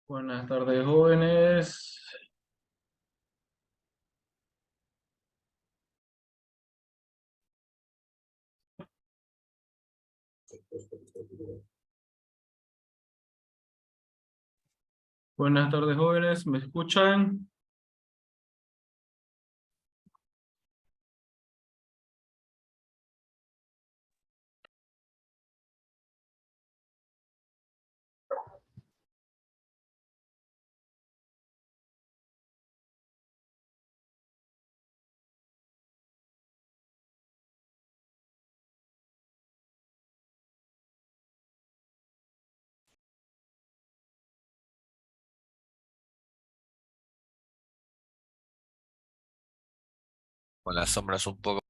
Buenas tardes, jóvenes. Buenas tardes, jóvenes. ¿Me escuchan? Con las sombras un poco.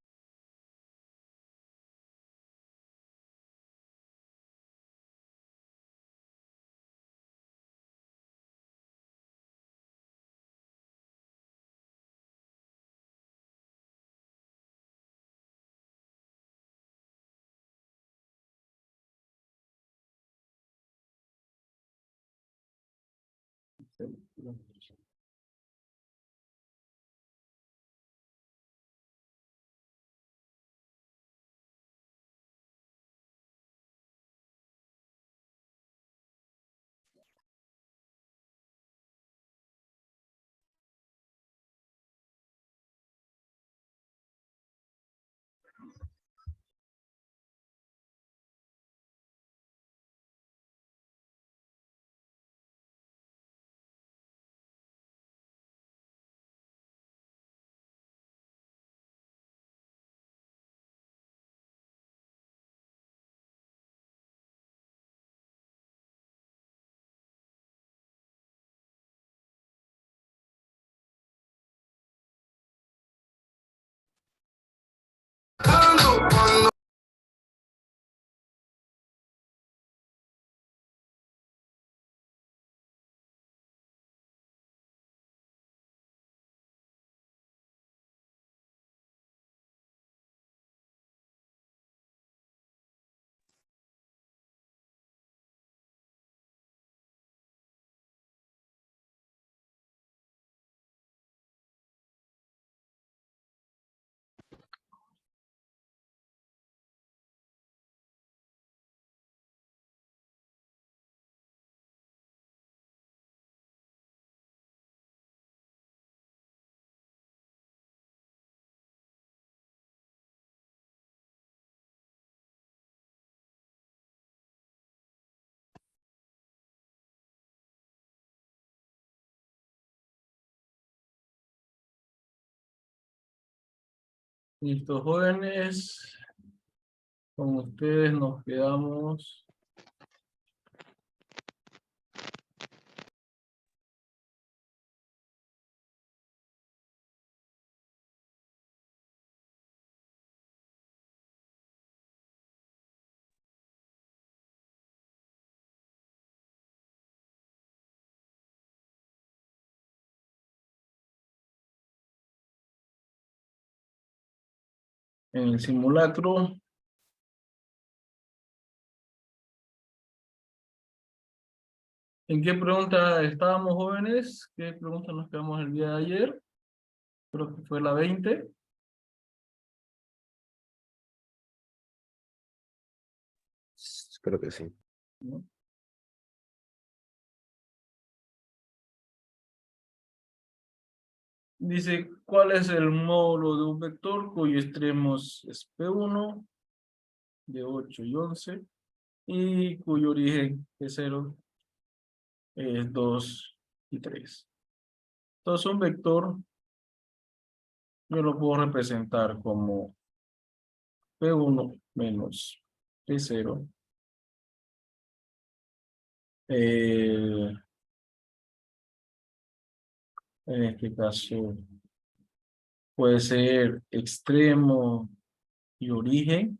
Listo, jóvenes. Con ustedes nos quedamos en el simulacro. ¿En qué pregunta estábamos, jóvenes? ¿Qué pregunta nos quedamos el día de ayer? Creo que fue la 20. Creo que sí. ¿No? Dice, ¿cuál es el módulo de un vector cuyo extremo es P1 de 8 y 11 y cuyo origen es 0 es 2 y 3? Entonces un vector yo lo puedo representar como P1 menos P0. Eh, en este caso puede ser extremo y origen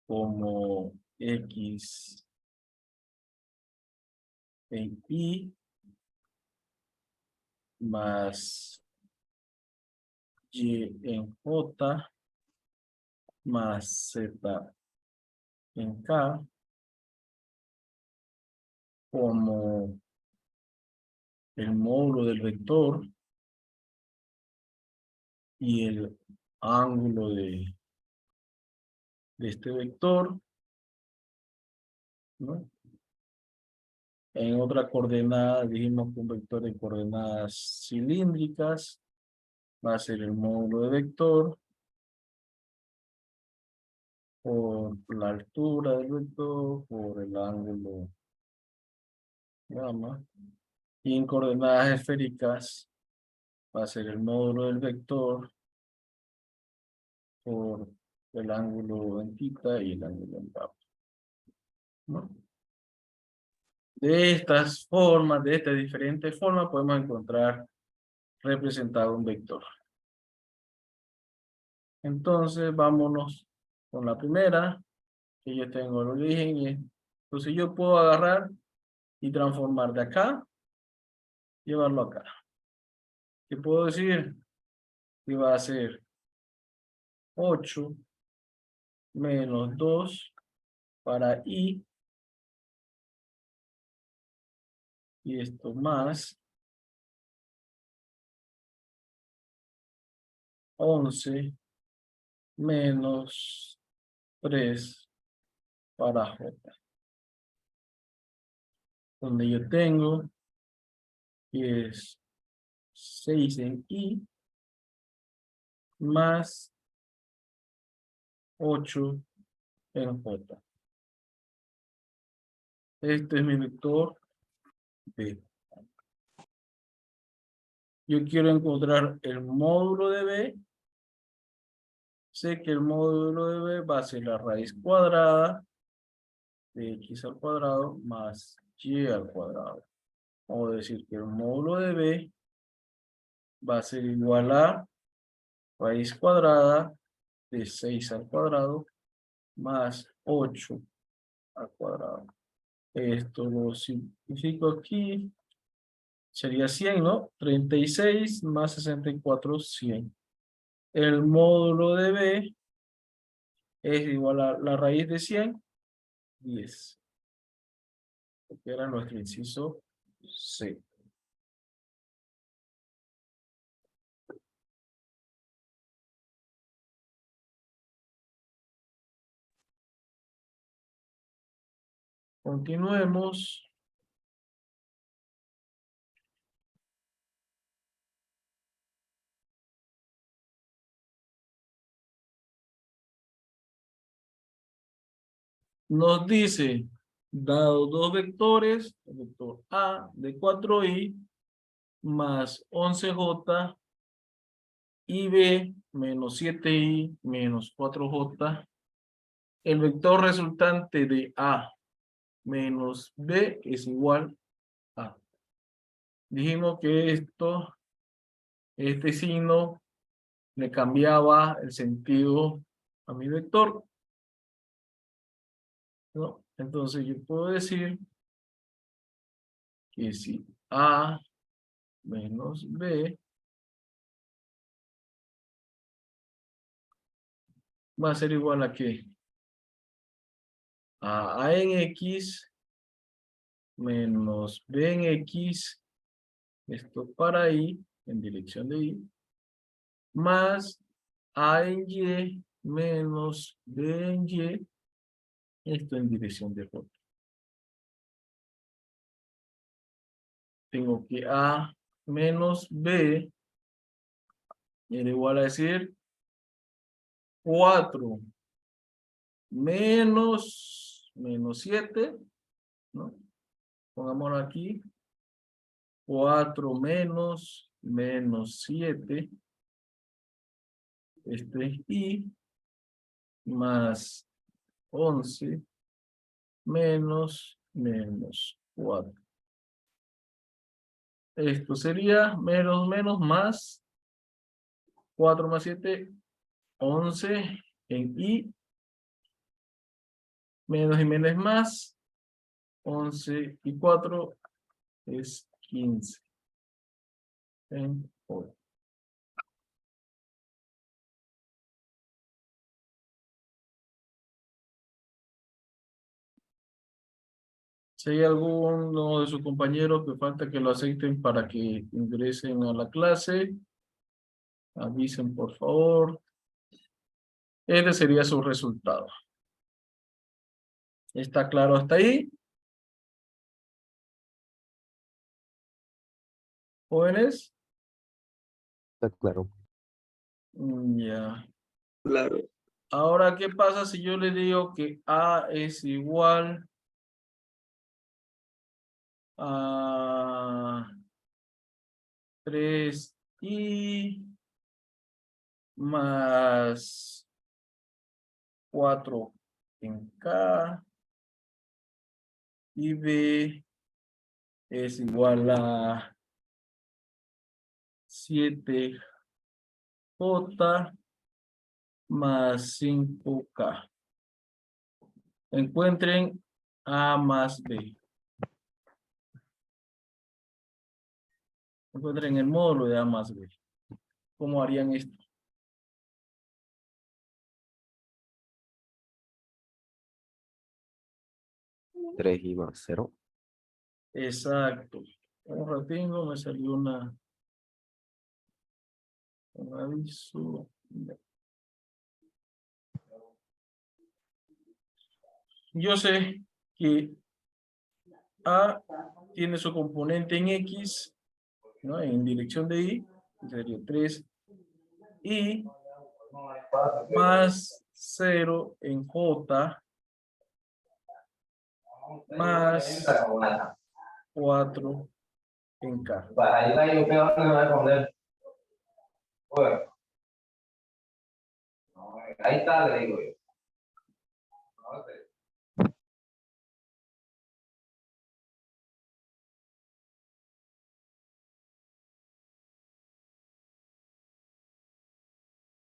como X en Y más Y en J más Z en K como el módulo del vector y el ángulo de este vector, ¿no? En otra coordenada dijimos que un vector de coordenadas cilíndricas va a ser el módulo de vector por la altura del vector, por el ángulo gamma. Y en coordenadas esféricas va a ser el módulo del vector por el ángulo en θ y el ángulo en gamma, ¿no? De estas formas, de estas diferentes formas, podemos encontrar representado un vector. Entonces, vámonos con la primera, que yo tengo el origen. Entonces, yo puedo agarrar y transformar de acá, llevarlo acá. ¿Qué puedo decir? Que va a ser 8 menos 2 para i, y esto más 11 menos 3 para j. Donde yo tengo que es 6 en i más 8 en j. Este es mi vector B. Yo quiero encontrar el módulo de B. Sé que el módulo de B va a ser la raíz cuadrada de x al cuadrado más y al cuadrado. Vamos a decir que el módulo de B va a ser igual a raíz cuadrada de 6 al cuadrado más 8 al cuadrado. Esto lo simplifico aquí. Sería 100, ¿no? 36 más 64, 100. El módulo de B es igual a la raíz de 100, 10. Que era nuestro inciso C. Continuemos. Nos dice, dado dos vectores, el vector A de 4i más 11j y B menos 7i menos 4j, el vector resultante de A menos B es igual a. Dijimos que este signo le cambiaba el sentido a mi vector, ¿no? Entonces yo puedo decir que si A menos B va a ser igual a ¿qué? A en X menos B en X, esto para Y, en dirección de Y, más A en Y menos B en Y, esto en dirección de J. Tengo que A menos B era igual a decir 4 menos 7, ¿no? Pongámoslo aquí. 4 menos 7. Este es I. Más 11 menos 4. Esto sería menos más 4 más 7, 11 en I. Menos y menos más 11 y 4 es 15 en J. Si hay alguno de sus compañeros que falta que lo acepten para que ingresen a la clase, avisen por favor. Este sería su resultado. ¿Está claro hasta ahí? ¿Jóvenes? Está claro. Ya. Claro. Ahora, ¿qué pasa si yo le digo que A es igual a 3i más 4 en K y B es igual a 7J más 5K? Encuentren A más B. Encuentren el módulo de A más B. ¿Cómo harían esto? Tres y más 0. Exacto. Un ratito me salió un aviso. Yo sé que A tiene su componente en X, ¿no? En dirección de Y, que sería 3, y más 0 en J, más 4 en K. Ahí está, le digo yo.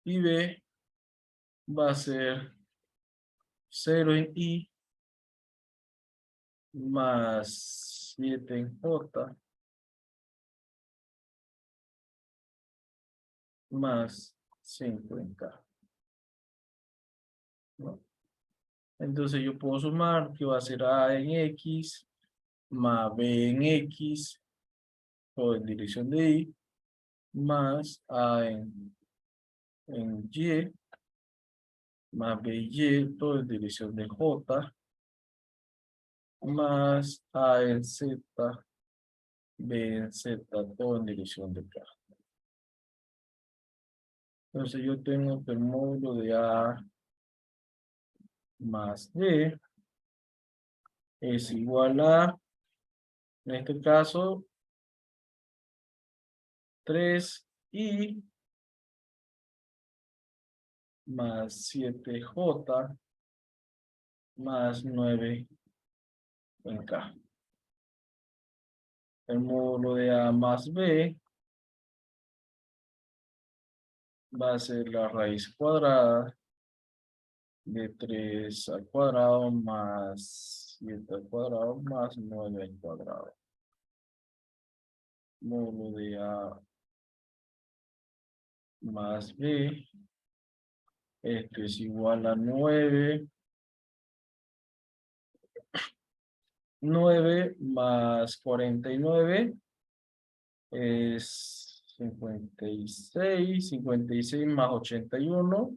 Y B va a ser 0 en Y, más 7 en J, más 5 en K, ¿no? Entonces yo puedo sumar que va a ser A en X, más B en X, o en dirección de Y, más A en Y, más B y Y, todo en dirección de J, más A en Z, B en Z, todo en dirección de K. Entonces yo tengo que el módulo de A más B es igual a, en este caso, 3i más 7j más 9 en K. El módulo de A más B va a ser la raíz cuadrada de 3 al cuadrado más 7 al cuadrado más 9 al cuadrado. Módulo de A más B. Esto es igual a 9. 9 más 49 es 56. 56 más 81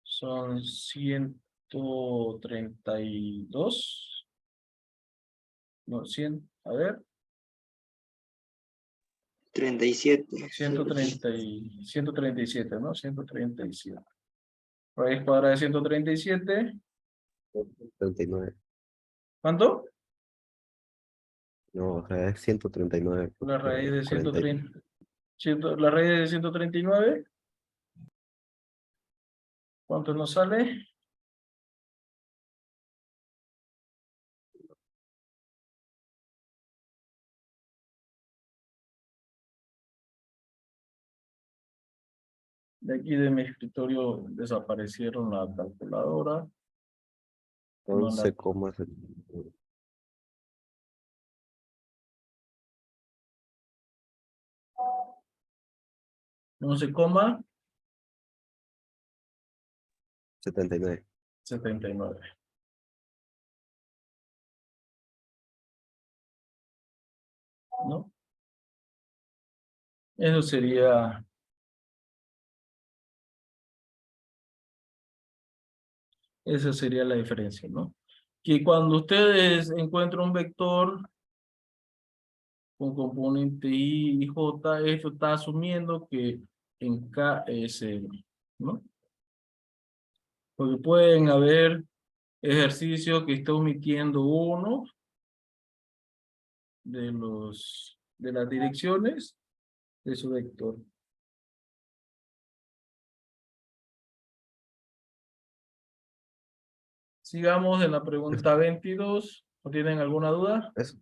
son 132. No, 100, a ver, 37. 137, ¿no? 137. Raíz cuadrada de 137. 39. ¿Cuánto? No, o sea, es 139. La raíz de 40. 130. La raíz de 139. ¿Cuánto nos sale? De aquí de mi escritorio desaparecieron la calculadora. No la 11,79. 11, 79. 79. ¿No? Eso sería... Esa sería la diferencia, ¿no? Que cuando ustedes encuentran un vector con componente I y J, esto está asumiendo que en K es 0, ¿no? Porque pueden haber ejercicios que esté omitiendo uno de las direcciones de su vector. Sigamos en la pregunta 22. ¿No tienen alguna duda? Eso,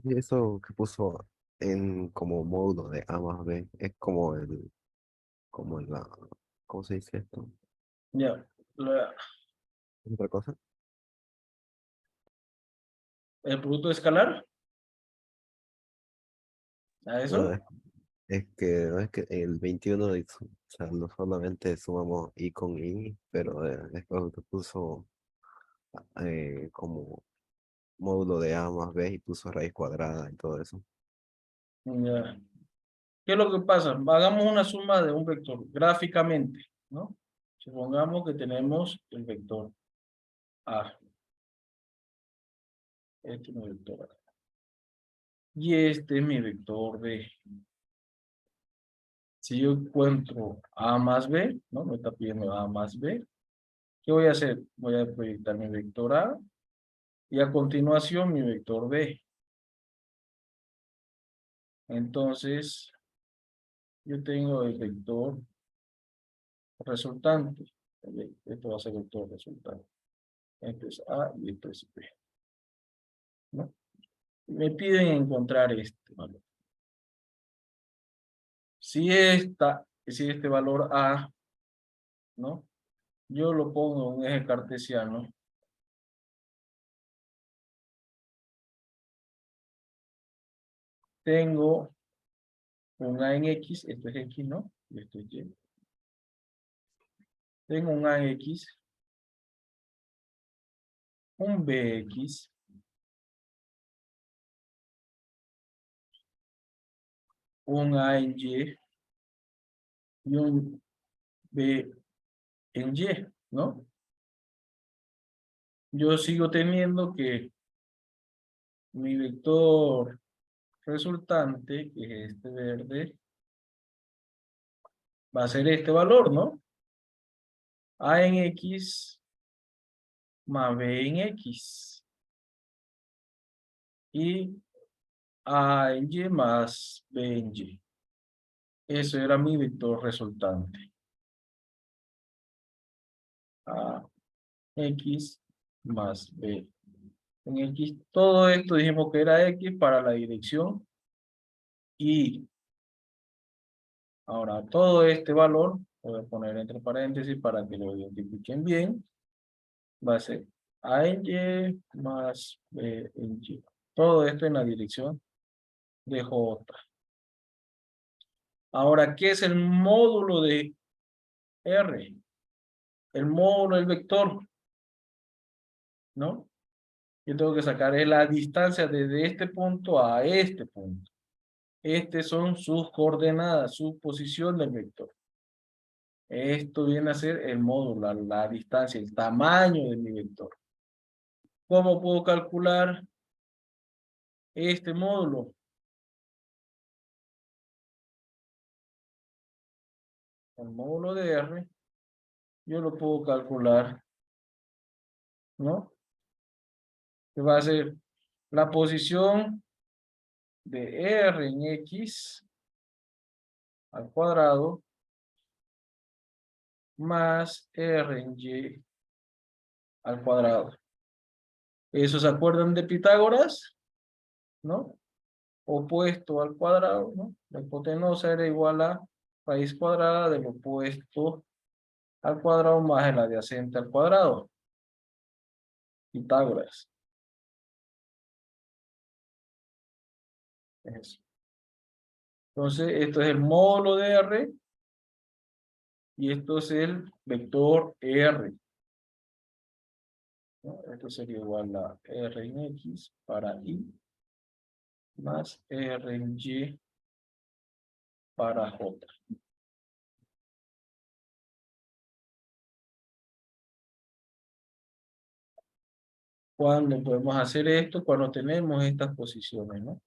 y eso que puso en como módulo de A más B es como la, ¿cómo se dice esto? Ya. ¿Otra cosa? ¿El producto escalar? ¿A No, eso? es que el 21 o sea, no solamente sumamos I con I, pero después te puso como módulo de A más B y puso raíz cuadrada y todo eso. Ya. ¿Qué es lo que pasa? Hagamos una suma de un vector gráficamente, ¿no? Supongamos que tenemos el vector A. Este es mi vector A. Y este es mi vector B. Si yo encuentro A más B, ¿no? Me está pidiendo A más B. ¿Qué voy a hacer? Voy a proyectar mi vector A y a continuación mi vector B. Entonces, yo tengo el vector resultante. Esto va a ser el vector resultante. Esto es A y esto es B, ¿no? Me piden encontrar este valor. Si este valor A, ¿no? Yo lo pongo en un eje cartesiano. Tengo un A en X, esto es X, ¿no? Y esto es Y. Tengo un A en X, un BX, un A en Y y un B en Y, ¿no? Yo sigo teniendo que mi vector resultante, que es este verde, va a ser este valor, ¿no? A en X más B en X. Y A en Y más B en Y. Eso era mi vector resultante. A X más B en X. Todo esto dijimos que era X para la dirección Y. Ahora, todo este valor, voy a poner entre paréntesis para que lo identifiquen bien, va a ser A en Y más B en Y. Todo esto en la dirección de J. Ahora, ¿qué es el módulo de R? El módulo del vector, ¿no? Yo tengo que sacar la distancia desde este punto a este punto. Estas son sus coordenadas, su posición del vector. Esto viene a ser el módulo, la distancia, el tamaño de mi vector. ¿Cómo puedo calcular este módulo? El módulo de R, yo lo puedo calcular, ¿no? Que va a ser la posición de R en X al cuadrado más R en Y al cuadrado. ¿Eso se acuerdan de Pitágoras? ¿No? Opuesto al cuadrado, ¿no? La hipotenusa era igual a raíz cuadrada del opuesto al cuadrado más el adyacente al cuadrado. Pitágoras. Eso. Entonces, esto es el módulo de R y esto es el vector R. ¿no? Esto sería igual a R en X para Y más R en Y para J. ¿Cuándo podemos hacer esto? Cuando tenemos estas posiciones, ¿no?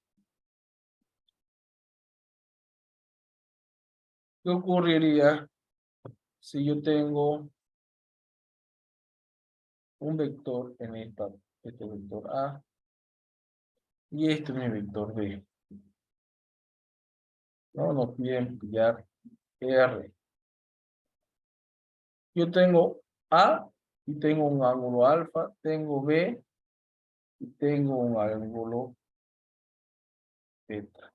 ¿Qué ocurriría si yo tengo un vector en este vector A y este es mi vector B? No nos piden pillar R. Yo tengo A y tengo un ángulo alfa, tengo B y tengo un ángulo beta.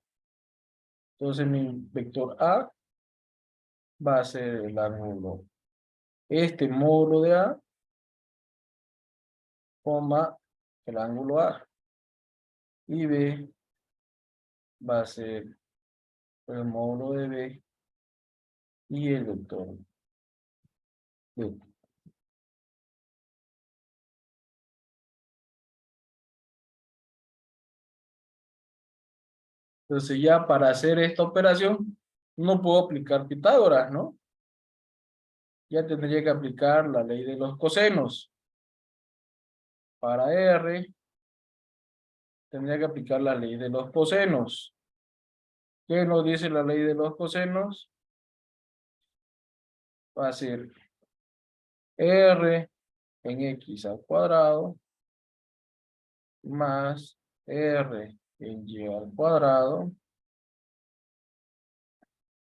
Entonces mi vector A va a ser el ángulo, este módulo de A, coma el ángulo A. Y B va a ser el módulo de B y el vector B. Entonces ya para hacer esta operación no puedo aplicar Pitágoras, ¿no? Ya tendría que aplicar la ley de los cosenos. Para R tendría que aplicar la ley de los cosenos. ¿Qué nos dice la ley de los cosenos? Va a ser R en X al cuadrado más R en Y al cuadrado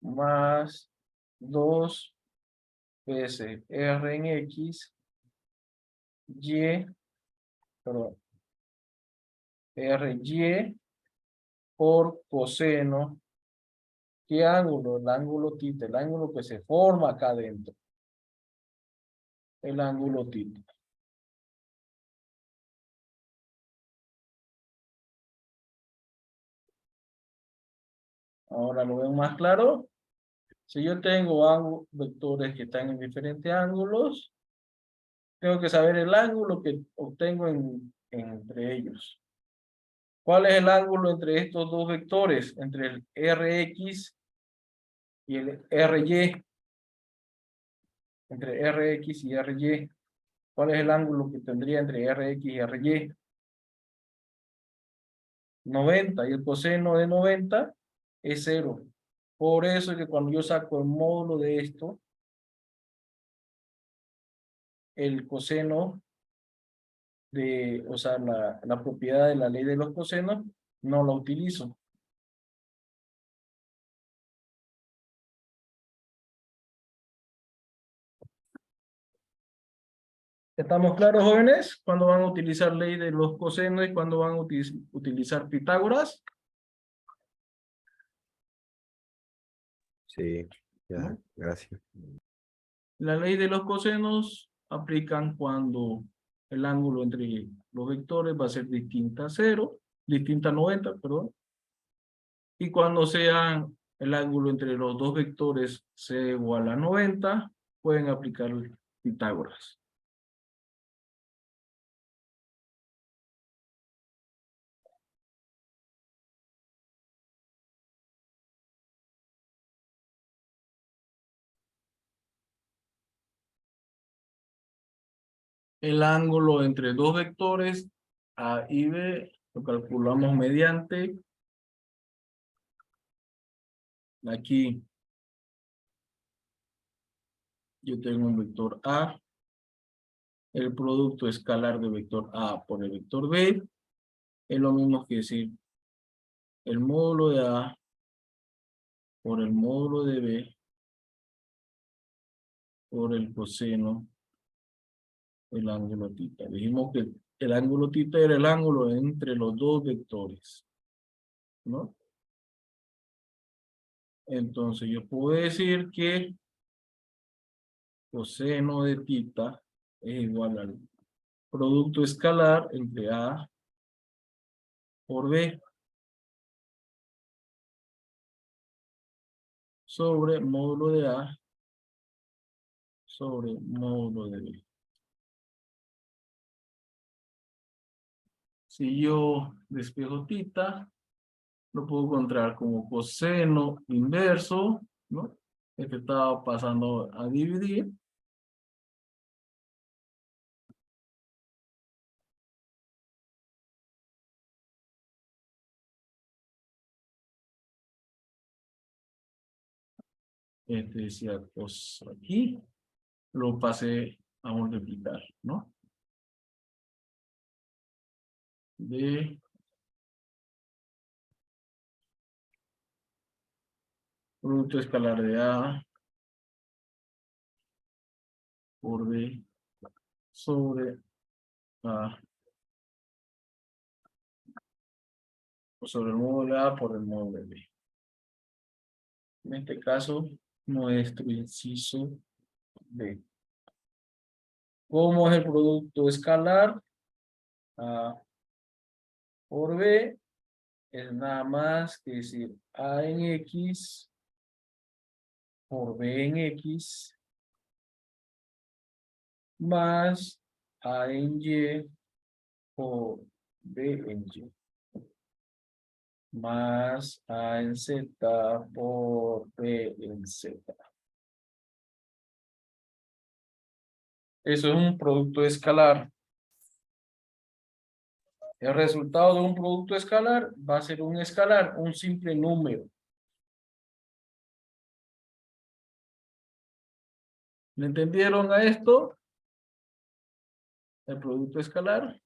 más 2 veces R en X, perdón, RY por coseno. ¿Qué ángulo? El ángulo θ, el ángulo que se forma acá adentro. El ángulo θ. Ahora lo ven más claro. Si yo tengo vectores que están en diferentes ángulos, tengo que saber el ángulo que obtengo entre ellos. ¿Cuál es el ángulo entre estos dos vectores? Entre el Rx y el Ry. Entre Rx y Ry. ¿Cuál es el ángulo que tendría entre Rx y Ry? 90. Y el coseno de 90 es 0. Por eso es que cuando yo saco el módulo de esto, el coseno o sea, la propiedad de la ley de los cosenos, no la utilizo. ¿Estamos claros, jóvenes? ¿Cuándo van a utilizar ley de los cosenos y cuándo van a utilizar Pitágoras? Sí, ya, ¿No? gracias. La ley de los cosenos aplican cuando el ángulo entre los vectores va a ser distinta a 0, distinta a 90, perdón. Y cuando sea el ángulo entre los dos vectores sea igual a 90, pueden aplicar Pitágoras. El ángulo entre dos vectores A y B lo calculamos mediante aquí. Yo tengo un vector A. El producto escalar de vector A por el vector B es lo mismo que decir el módulo de A por el módulo de B por el coseno del ángulo θ. Dijimos que el ángulo θ era el ángulo entre los dos vectores, ¿no? Entonces yo puedo decir que coseno de θ es igual al producto escalar entre A por B sobre módulo de A sobre módulo de B. Si yo despejo θ, lo puedo encontrar como coseno inverso, ¿no? Este estaba pasando a dividir. Este decía cos aquí, lo pasé a multiplicar, ¿no? De producto escalar de A por B sobre A sobre el módulo de A por el módulo de B. En este caso, nuestro inciso B. ¿Cómo es el producto escalar? A por B es nada más que decir A en X por B en X más A en Y por B en Y más A en Z por B en Z. Eso es un producto escalar. El resultado de un producto escalar va a ser un escalar, un simple número. ¿Le entendieron a esto? El producto escalar.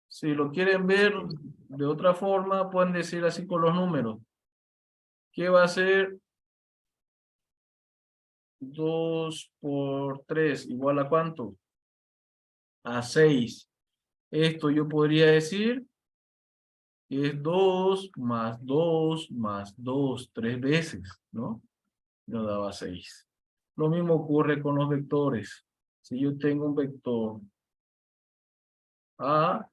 Si lo quieren ver de otra forma, pueden decir así con los números. ¿Qué va a ser 2 por 3 igual a cuánto? A 6. Esto yo podría decir que es 2 más 2 más 2, 3 veces, ¿no? Nos daba 6. Lo mismo ocurre con los vectores. Si yo tengo un vector A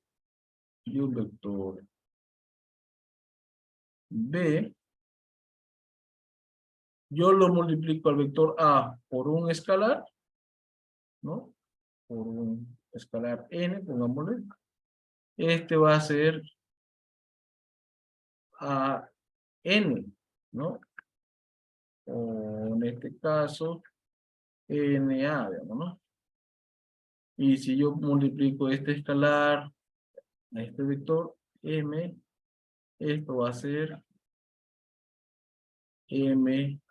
y un vector B, yo lo multiplico al vector A por un escalar, ¿no? Por un escalar n, pongámosle. Este va a ser a n, ¿no? O en este caso, na, digamos, ¿no? Y si yo multiplico este escalar a este vector m, esto va a ser mb.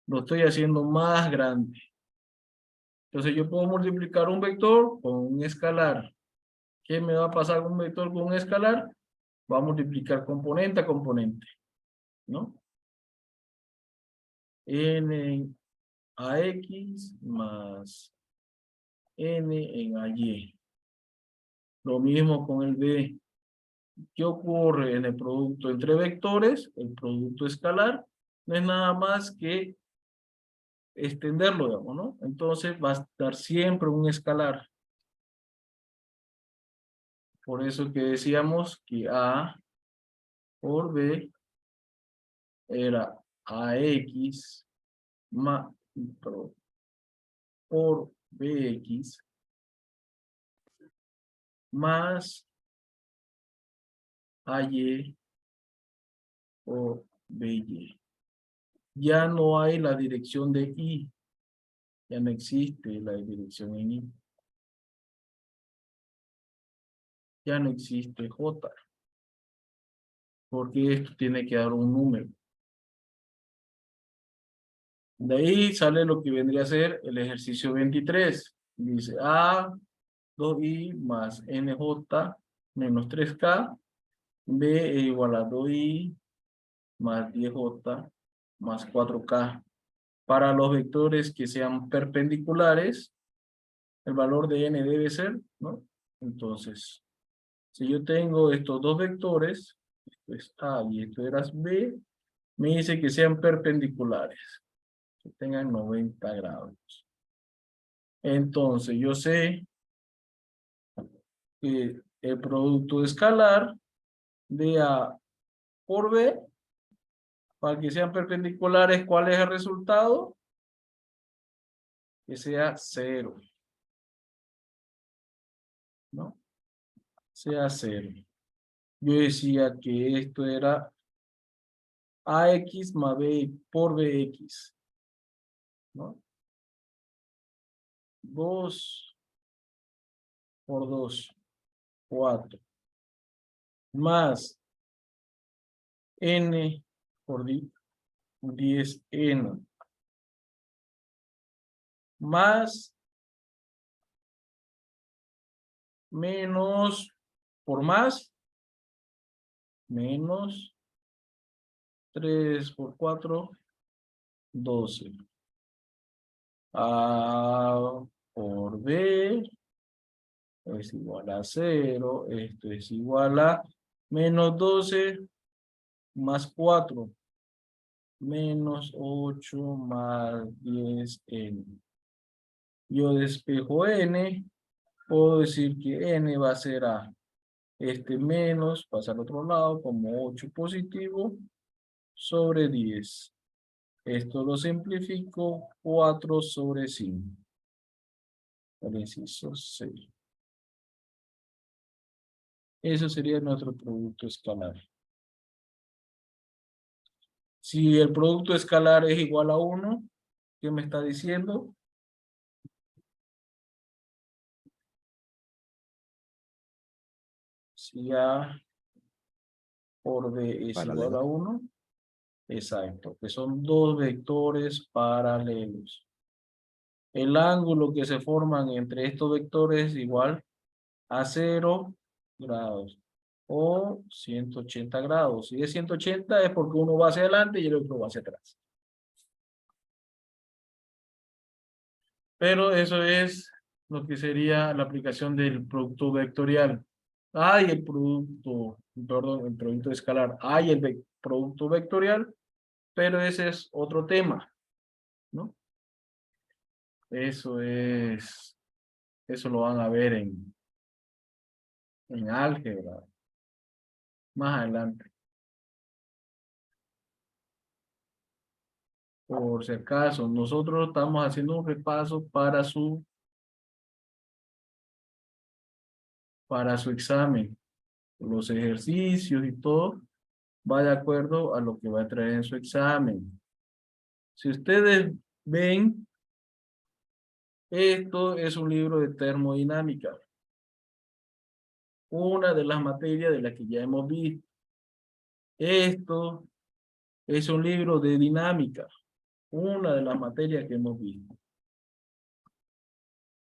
Lo estoy haciendo más grande. Entonces yo puedo multiplicar un vector con un escalar. ¿Qué me va a pasar con un vector con un escalar? Va a multiplicar componente a componente, ¿no? N en AX más N en AY. Lo mismo con el B. ¿Qué ocurre en el producto entre vectores? El producto escalar no es nada más que extenderlo, digamos, ¿no? Entonces va a estar siempre un escalar. Por eso que decíamos que A por B era AX más, por BX más AY por BY. Ya no hay la dirección de I. Ya no existe la dirección en I. Ya no existe J. Porque esto tiene que dar un número. De ahí sale lo que vendría a ser el ejercicio 23. Dice A, 2I más NJ menos 3K. B es igual a 2I más 10J más 4K. Para los vectores que sean perpendiculares, el valor de n debe ser, ¿no? Entonces, si yo tengo estos dos vectores, esto es A y esto era B, me dice que sean perpendiculares, que tengan 90 grados. Entonces, yo sé que el producto escalar de A por B, para que sean perpendiculares, ¿cuál es el resultado? que sea 0. ¿No? Sea 0. Yo decía que esto era AX más B por BX. ¿No? 2 por 2, 4. Más N por 10N. Más menos por más. Menos 3 por 4, 12. A por B es igual a 0. Esto es igual a menos 12 más 4. Menos 8 más 10N. Yo despejo N. Puedo decir que N va a ser A. Este menos pasa al otro lado como 8 positivo sobre 10. Esto lo simplifico, 4 sobre 5. El inciso 6. Eso sería nuestro producto escalar. Si el producto escalar es igual a 1, ¿qué me está diciendo? Si A por B es igual Paralelo. a 1, exacto, que son dos vectores paralelos. El ángulo que se forman entre estos vectores es igual a 0 grados o 180 grados. Si es 180 es porque uno va hacia adelante y el otro va hacia atrás. Pero eso es lo que sería la aplicación del producto vectorial. Hay el producto, perdón, el producto escalar, hay el producto vectorial, pero ese es otro tema, ¿no? Eso lo van a ver en álgebra, más adelante. Por si acaso, nosotros estamos haciendo un repaso para su examen. Los ejercicios y todo va de acuerdo a lo que va a traer en su examen. Si ustedes ven, esto es un libro de termodinámica. Una de las materias de las que ya hemos visto. Esto es un libro de dinámica. Una de las materias que hemos visto.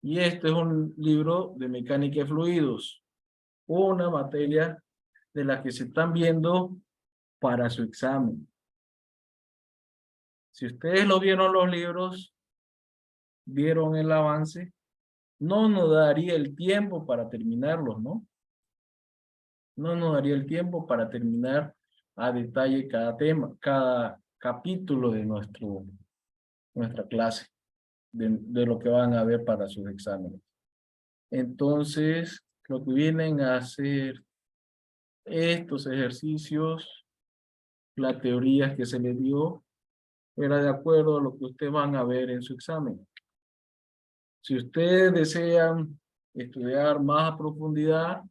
Y este es un libro de mecánica de fluidos. Una materia de las que se están viendo para su examen. Si ustedes lo vieron los libros, vieron el avance, no nos daría el tiempo para terminarlos, ¿no? No nos daría el tiempo para terminar a detalle cada tema, cada capítulo de nuestra clase, de lo que van a ver para sus exámenes. Entonces, lo que vienen a hacer estos ejercicios, la teoría que se les dio, era de acuerdo a lo que ustedes van a ver en su examen. Si ustedes desean estudiar más a profundidad,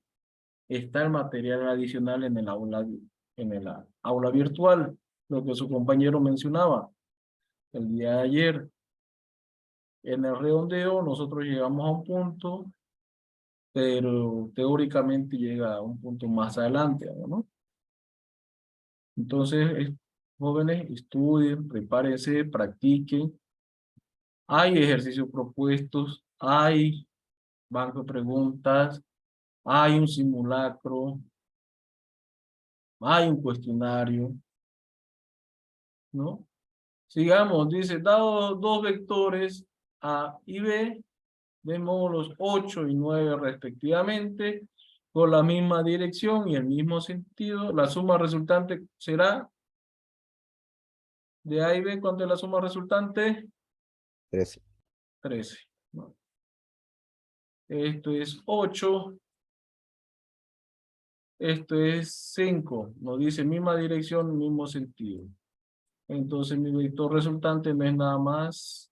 está el material adicional en el aula virtual, lo que su compañero mencionaba el día de ayer. En el redondeo nosotros llegamos a un punto, pero teóricamente llega a un punto más adelante, ¿no? Entonces, jóvenes, estudien, prepárense, practiquen. Hay ejercicios propuestos, hay banco de preguntas, hay un simulacro, hay un cuestionario, ¿no? Sigamos, dice, dado dos vectores A y B, de módulos 8 y 9 respectivamente, con la misma dirección y el mismo sentido, la suma resultante será de A y B, ¿cuánto es la suma resultante? 13. 13. ¿No? Esto es 8. Esto es 5. Nos dice misma dirección, mismo sentido. Entonces mi vector resultante no es nada más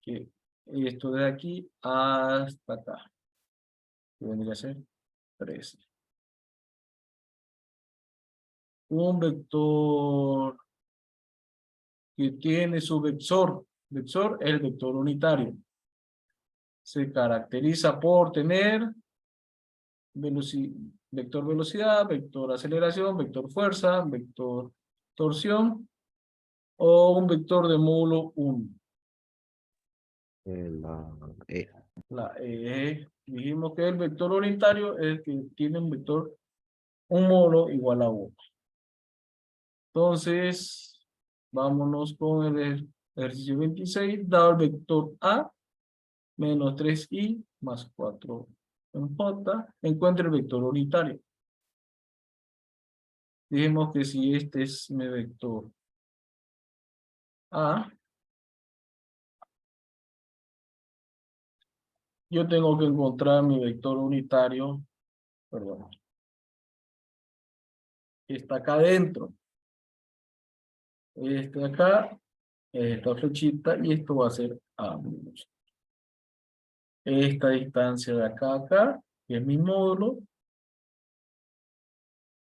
que esto de aquí hasta acá, que vendría a ser 13. Un vector que tiene su vector es el vector unitario. Se caracteriza por tener vector velocidad, vector aceleración, vector fuerza, vector torsión o un vector de módulo 1. E. La E, dijimos que el vector unitario es el que tiene un módulo igual a 1. Entonces, vámonos con el ejercicio 26, dado el vector A, menos 3i más 4 en J, encuentra el vector unitario. Dijimos que si este es mi vector A, yo tengo que encontrar mi vector unitario, perdón, que está acá adentro. Este de acá, esta flechita, y esto va a ser A menos. Esta distancia de acá a acá, que es mi módulo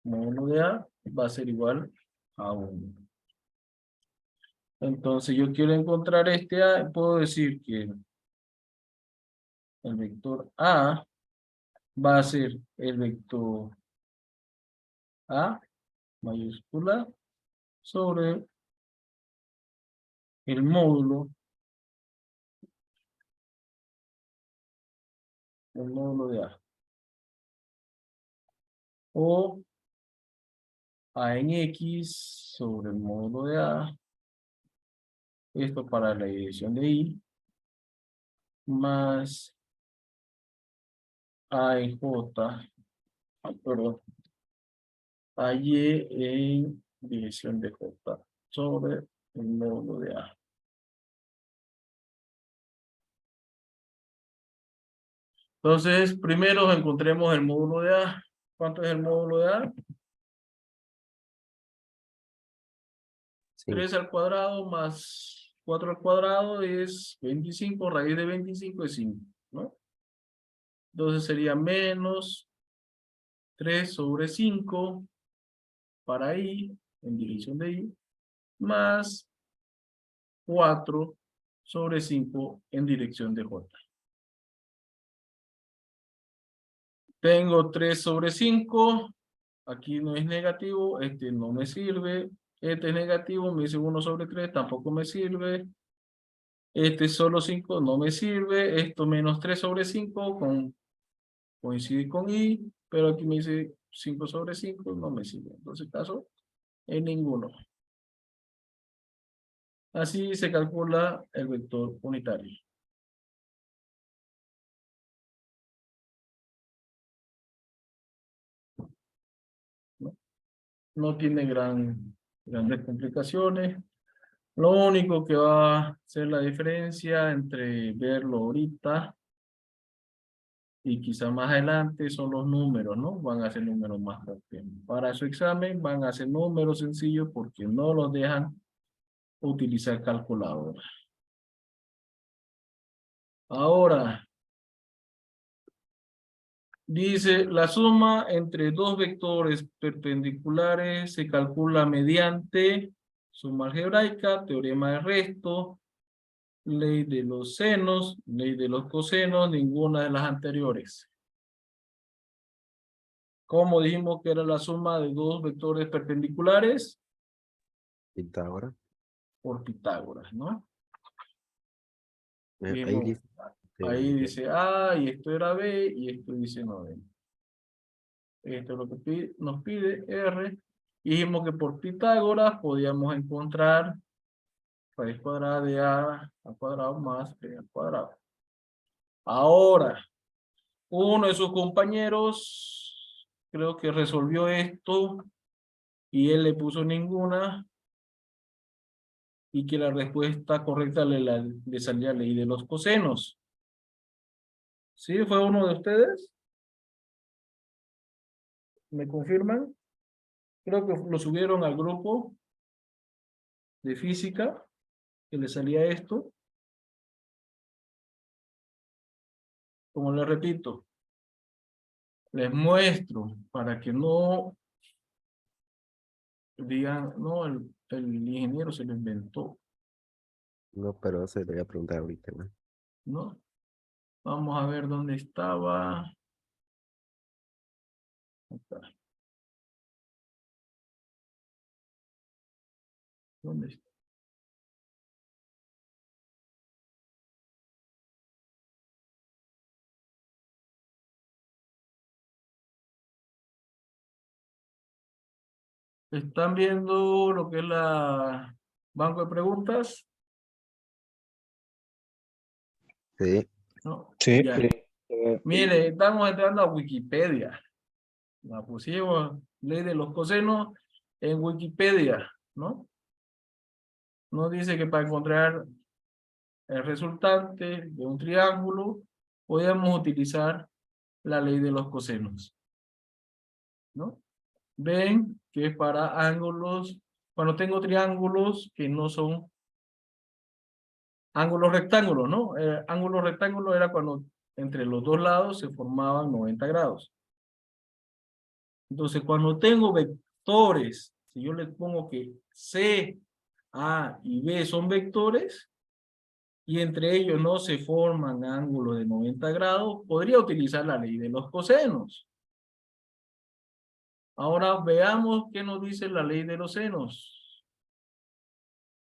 de A, va a ser igual a 1. Entonces yo quiero encontrar este A, puedo decir que el vector A va a ser el vector A mayúscula sobre el módulo de A. O A en X sobre el módulo de A. Esto para la dirección de Y. Más A en J. Perdón. A Y en dirección de J sobre el módulo de A. Entonces, primero encontremos el módulo de A. ¿Cuánto es el módulo de A? 3 al cuadrado más 4 al cuadrado es 25, raíz de 25 es 5, ¿no? Entonces sería menos 3 sobre 5 para I, en dirección de I, más 4 sobre 5 en dirección de J. Tengo 3 sobre 5, aquí no es negativo, este no me sirve, este es negativo, me dice 1 sobre 3, tampoco me sirve. Este solo 5 no me sirve. Esto menos 3 sobre 5 coincide con I. Pero aquí me dice 5 sobre 5 no me sirve. Entonces caso en ninguno. Así se calcula el vector unitario. No tiene grandes complicaciones. Lo único que va a ser la diferencia entre verlo ahorita y quizá más adelante son los números, ¿no? Van a ser números más rápidos. Para su examen van a ser números sencillos porque no los dejan utilizar calculadora. Ahora, dice, la suma entre dos vectores perpendiculares se calcula mediante suma algebraica, teorema de resto, ley de los senos, ley de los cosenos, ninguna de las anteriores. ¿Cómo dijimos que era la suma de dos vectores perpendiculares? Pitágoras. Por Pitágoras, ¿no? Ahí Dijimos, dice. ahí dice A, y esto era B, y esto dice 9. Esto es lo que nos pide R. Dijimos que por Pitágoras podíamos encontrar raíz cuadrada de A al cuadrado más B al cuadrado. Ahora, uno de sus compañeros creo que resolvió esto y él le puso ninguna y que la respuesta correcta le salía ley de los cosenos. ¿Sí? ¿Fue uno de ustedes? ¿Me confirman? Creo que lo subieron al grupo de física, que le salía esto. como les repito, les muestro para que no digan, no, el ingeniero se lo inventó, No, pero eso le voy a preguntar ahorita, ¿no? ¿no? Vamos a ver dónde estaba. Acá. ¿Dónde está? ¿Están viendo lo que es la banco de preguntas? Sí, ¿No? Sí. Ya. Mire, estamos entrando a Wikipedia. La pusimos, ley de los cosenos en Wikipedia, ¿no? Nos dice que para encontrar el resultante de un triángulo, podemos utilizar la ley de los cosenos, ¿no? Ven que es para ángulos, cuando tengo triángulos que no son ángulos rectángulos, ¿no? Ángulo rectángulo era cuando entre los dos lados se formaban 90 grados. Entonces, cuando tengo vectores, si yo les pongo que C, A y B son vectores, y entre ellos no se forman ángulos de 90 grados, podría utilizar la ley de los cosenos. Ahora veamos qué nos dice la ley de los senos.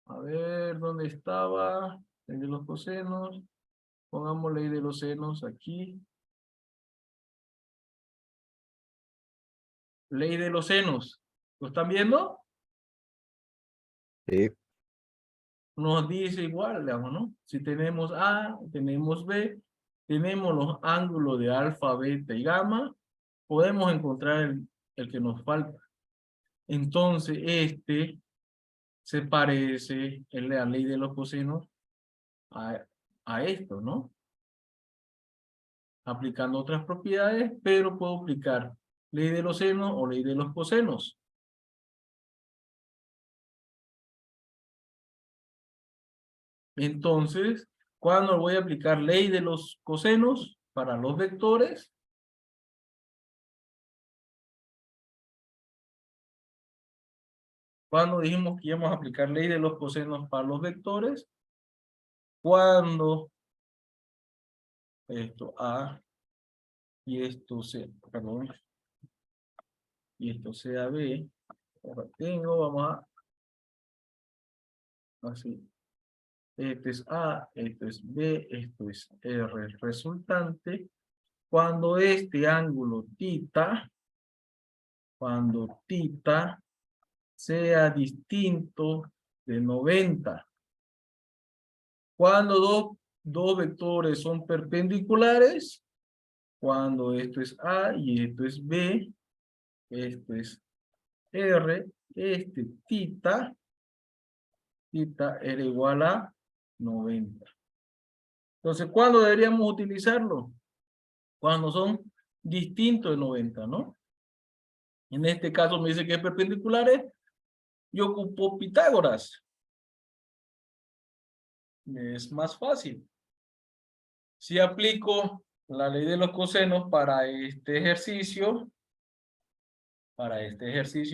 A ver, ¿dónde estaba? Ley de los cosenos. Pongamos ley de los senos aquí. Ley de los senos. ¿Lo están viendo? sí, Nos dice igual, digamos, ¿no? Si tenemos A, tenemos B, tenemos los ángulos de alfa, beta y gamma, podemos encontrar el que nos falta. Entonces, este se parece en la ley de los cosenos a esto, ¿no? Aplicando otras propiedades, pero puedo aplicar ley de los senos o ley de los cosenos. Entonces, ¿cuándo voy a aplicar ley de los cosenos para los vectores? Cuando dijimos que íbamos a aplicar ley de los cosenos para los vectores, cuando esto A y esto C, perdón, y esto sea B, ahora tengo, vamos a, así, este es A, esto es B, esto es R resultante, cuando este ángulo cuando θ sea distinto de 90. Cuando dos vectores son perpendiculares, cuando esto es A y esto es B, esto es R, este θ era igual a 90. Entonces, ¿cuándo deberíamos utilizarlo? Cuando son distintos de 90, ¿no? En este caso me dice que es perpendiculares, yo ocupo Pitágoras. Es más fácil. Si aplico la ley de los cosenos para este ejercicio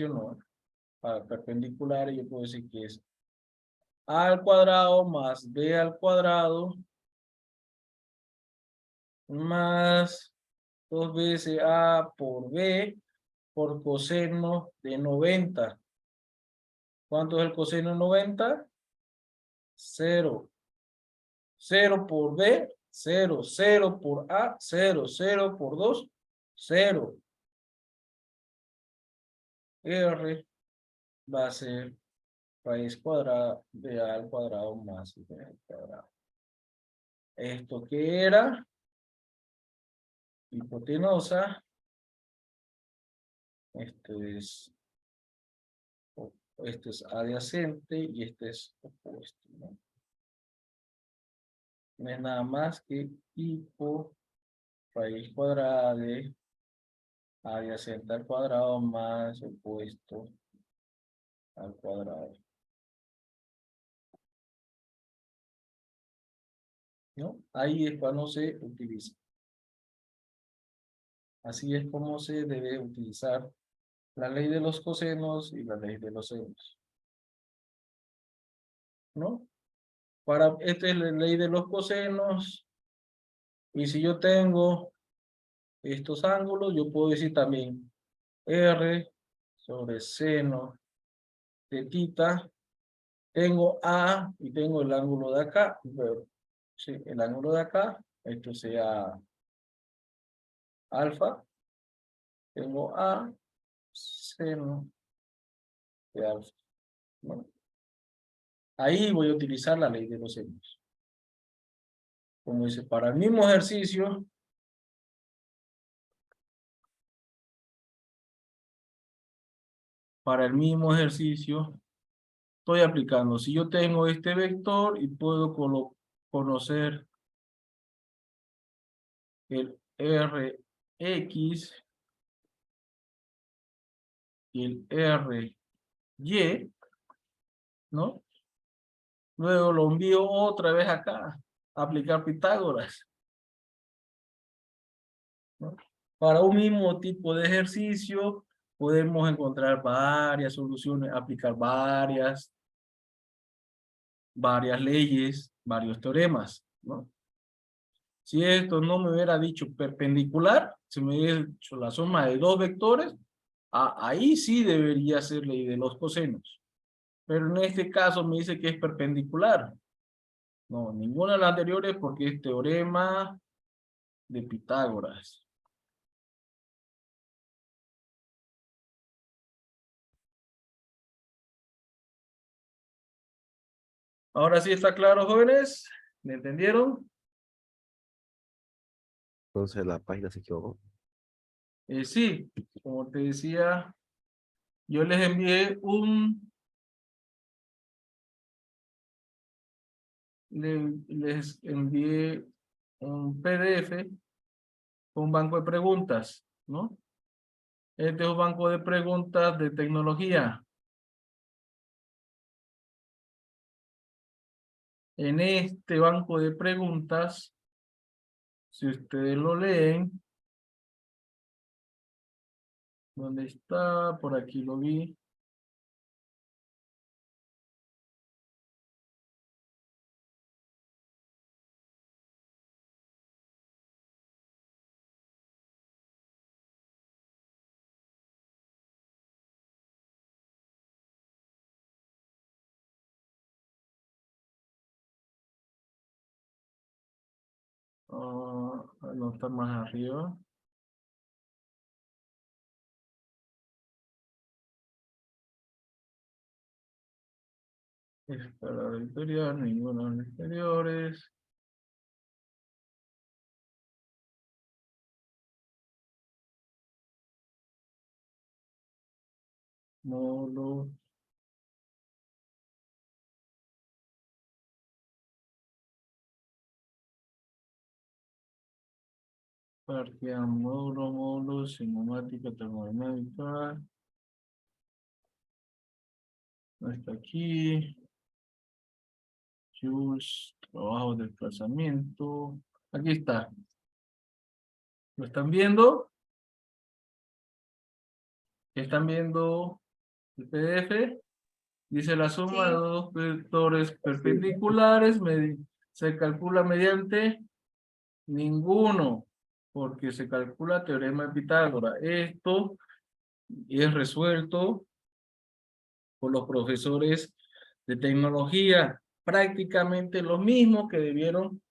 no, para perpendiculares, yo puedo decir que es A al cuadrado más B al cuadrado más 2 veces A por B por coseno de 90. ¿Cuánto es el coseno de 90? 0. 0 por B, 0. 0 por A, 0. 0 por 2, 0. R va a ser raíz cuadrada de A al cuadrado más B al cuadrado. ¿Esto qué era? Hipotenusa. Esto es adyacente y este es opuesto, ¿no? No es nada más que hipo raíz cuadrada de adyacente al cuadrado más opuesto al cuadrado, ¿no? Ahí es cuando se utiliza. Así es como se debe utilizar la ley de los cosenos y la ley de los senos. ¿No? Esta es la ley de los cosenos. Y si yo tengo estos ángulos, yo puedo decir también R sobre seno de tita. Tengo A y tengo el ángulo de acá. Pero, sí, el ángulo de acá, esto sea alfa. Tengo A seno de alfa. ¿No? Ahí voy a utilizar la ley de los senos. Como dice, para el mismo ejercicio, estoy aplicando. Si yo tengo este vector y puedo conocer el Rx y el Ry, ¿no? Luego lo envío otra vez acá, a aplicar Pitágoras, ¿no? Para un mismo tipo de ejercicio, podemos encontrar varias soluciones, aplicar varias leyes, varios teoremas, ¿no? Si esto no me hubiera dicho perpendicular, si me hubiera dicho la suma de dos vectores, ahí sí debería ser ley de los cosenos. Pero en este caso me dice que es perpendicular. No, ninguna de las anteriores porque es teorema de Pitágoras. Ahora sí está claro, jóvenes. ¿Me entendieron? Entonces la página se equivocó. Sí, como te decía, yo les envié les envié un PDF con un banco de preguntas, ¿no? Este es un banco de preguntas de tecnología. En este banco de preguntas, si ustedes lo leen, ¿dónde está? Por aquí lo vi. No está más arriba. Es para la editorial, ninguno de los anteriores. Módulo. Parquea, módulo, cinemática, termodinámica. No está aquí. Jules, trabajo de desplazamiento. Aquí está. ¿Lo están viendo? ¿Están viendo el PDF? Dice la suma de Sí. dos vectores perpendiculares se calcula mediante ninguno, porque se calcula teorema de Pitágoras. Esto es resuelto por los profesores de tecnología, prácticamente lo mismo que debieron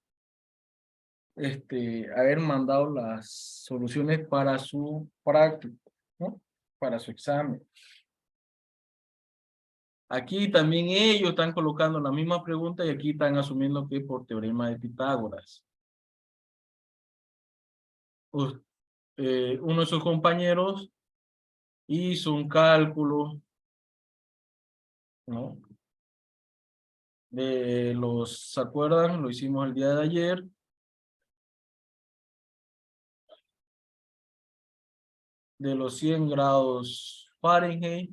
haber mandado las soluciones para su práctico, ¿no? Para su examen. Aquí también ellos están colocando la misma pregunta y aquí están asumiendo que es por teorema de Pitágoras. Uno de sus compañeros hizo un cálculo, ¿no? ¿Se acuerdan? Lo hicimos el día de ayer. De los 100 grados Fahrenheit,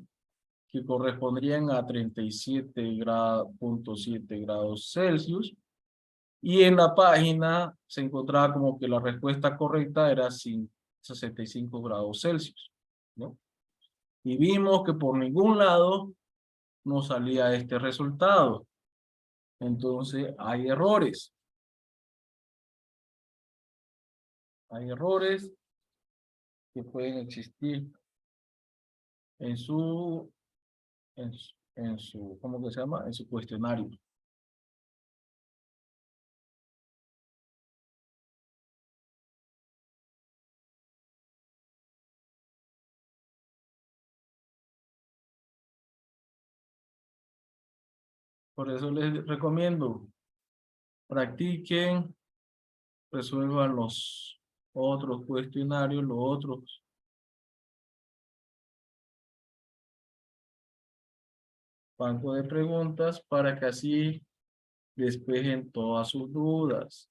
que correspondrían a 37,7 grados Celsius. Y en la página se encontraba como que la respuesta correcta era 65 grados Celsius, ¿no? Y vimos que por ningún lado nos salía este resultado. Entonces hay errores. Hay errores que pueden existir en su, ¿cómo que se llama? En su cuestionario. Por eso les recomiendo, practiquen, resuelvan los otros cuestionarios, los otros bancos de preguntas para que así despejen todas sus dudas.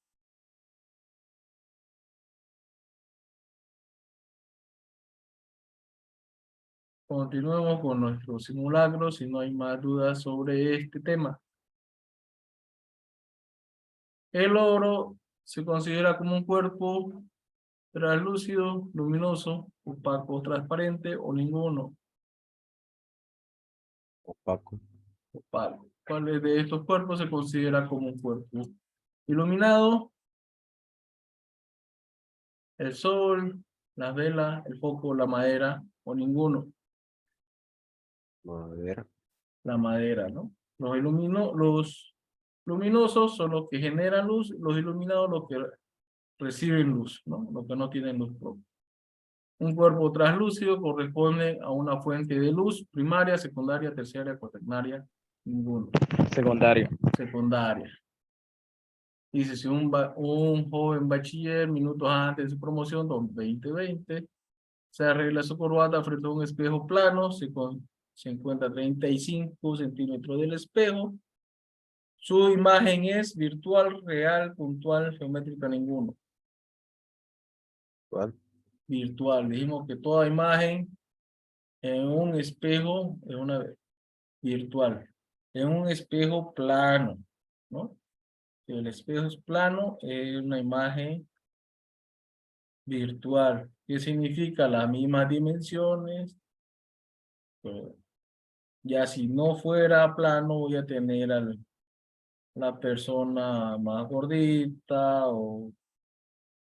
Continuemos con nuestro simulacro si no hay más dudas sobre este tema. El oro se considera como un cuerpo translúcido, luminoso, opaco, transparente o ninguno. Opaco. Opaco. ¿Cuál de estos cuerpos se considera como un cuerpo iluminado? El sol, las velas, el foco, la madera o ninguno. Madera. La madera, ¿no? Los luminosos son los que generan luz, los iluminados los que reciben luz, ¿no? Los que no tienen luz propia. Un cuerpo translúcido corresponde a una fuente de luz primaria, secundaria, terciaria, cuaternaria, ninguno. Secundaria. Secundaria. Dice, si un joven bachiller, minutos antes de su promoción, 2020, se arregla su corbata frente a un espejo plano, se encuentra a 35 centímetros del espejo. Su imagen es virtual, real, puntual, geométrica, ninguno. ¿Cuál? Virtual. Dijimos que toda imagen en un espejo es una virtual. En un espejo plano, ¿no? Si el espejo es plano, es una imagen virtual. ¿Qué significa? Las mismas dimensiones. Ya si no fuera plano, voy a tener la persona más gordita o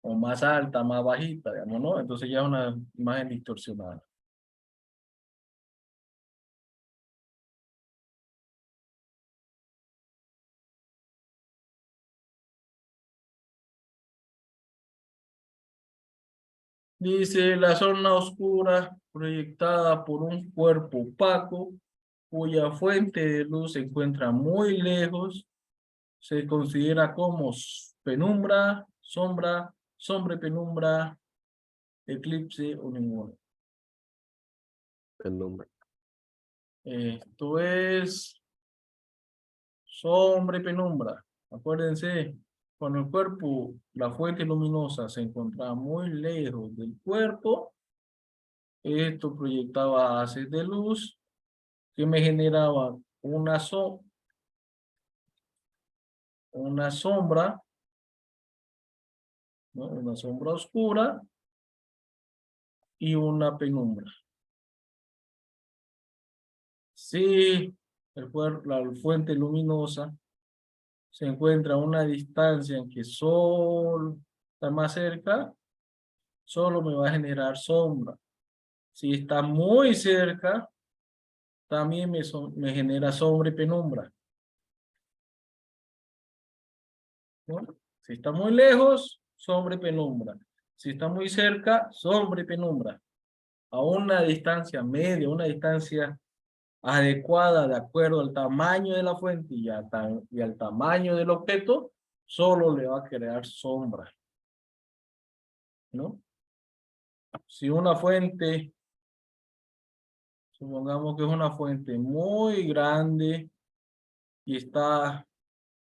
más alta, más bajita, digamos, ¿no? Entonces ya es una imagen distorsionada. Dice, la zona oscura proyectada por un cuerpo opaco, cuya fuente de luz se encuentra muy lejos, se considera como penumbra, sombra, sombra y penumbra, eclipse o ninguno. El nombre. Esto es sombra y penumbra. Acuérdense, cuando el cuerpo, la fuente luminosa se encontraba muy lejos del cuerpo, esto proyectaba haces de luz que me generaban una sombra, ¿no? Una sombra oscura y una penumbra. Si la fuente luminosa se encuentra a una distancia en que el sol está más cerca, solo me va a generar sombra. Si está muy cerca, también me genera sombra y penumbra. ¿No? Si está muy lejos, sombra y penumbra. Si está muy cerca, sombra y penumbra. A una distancia media, una distancia adecuada de acuerdo al tamaño de la fuente y al tamaño del objeto, solo le va a crear sombra, ¿no? Si una fuente, supongamos que es una fuente muy grande y está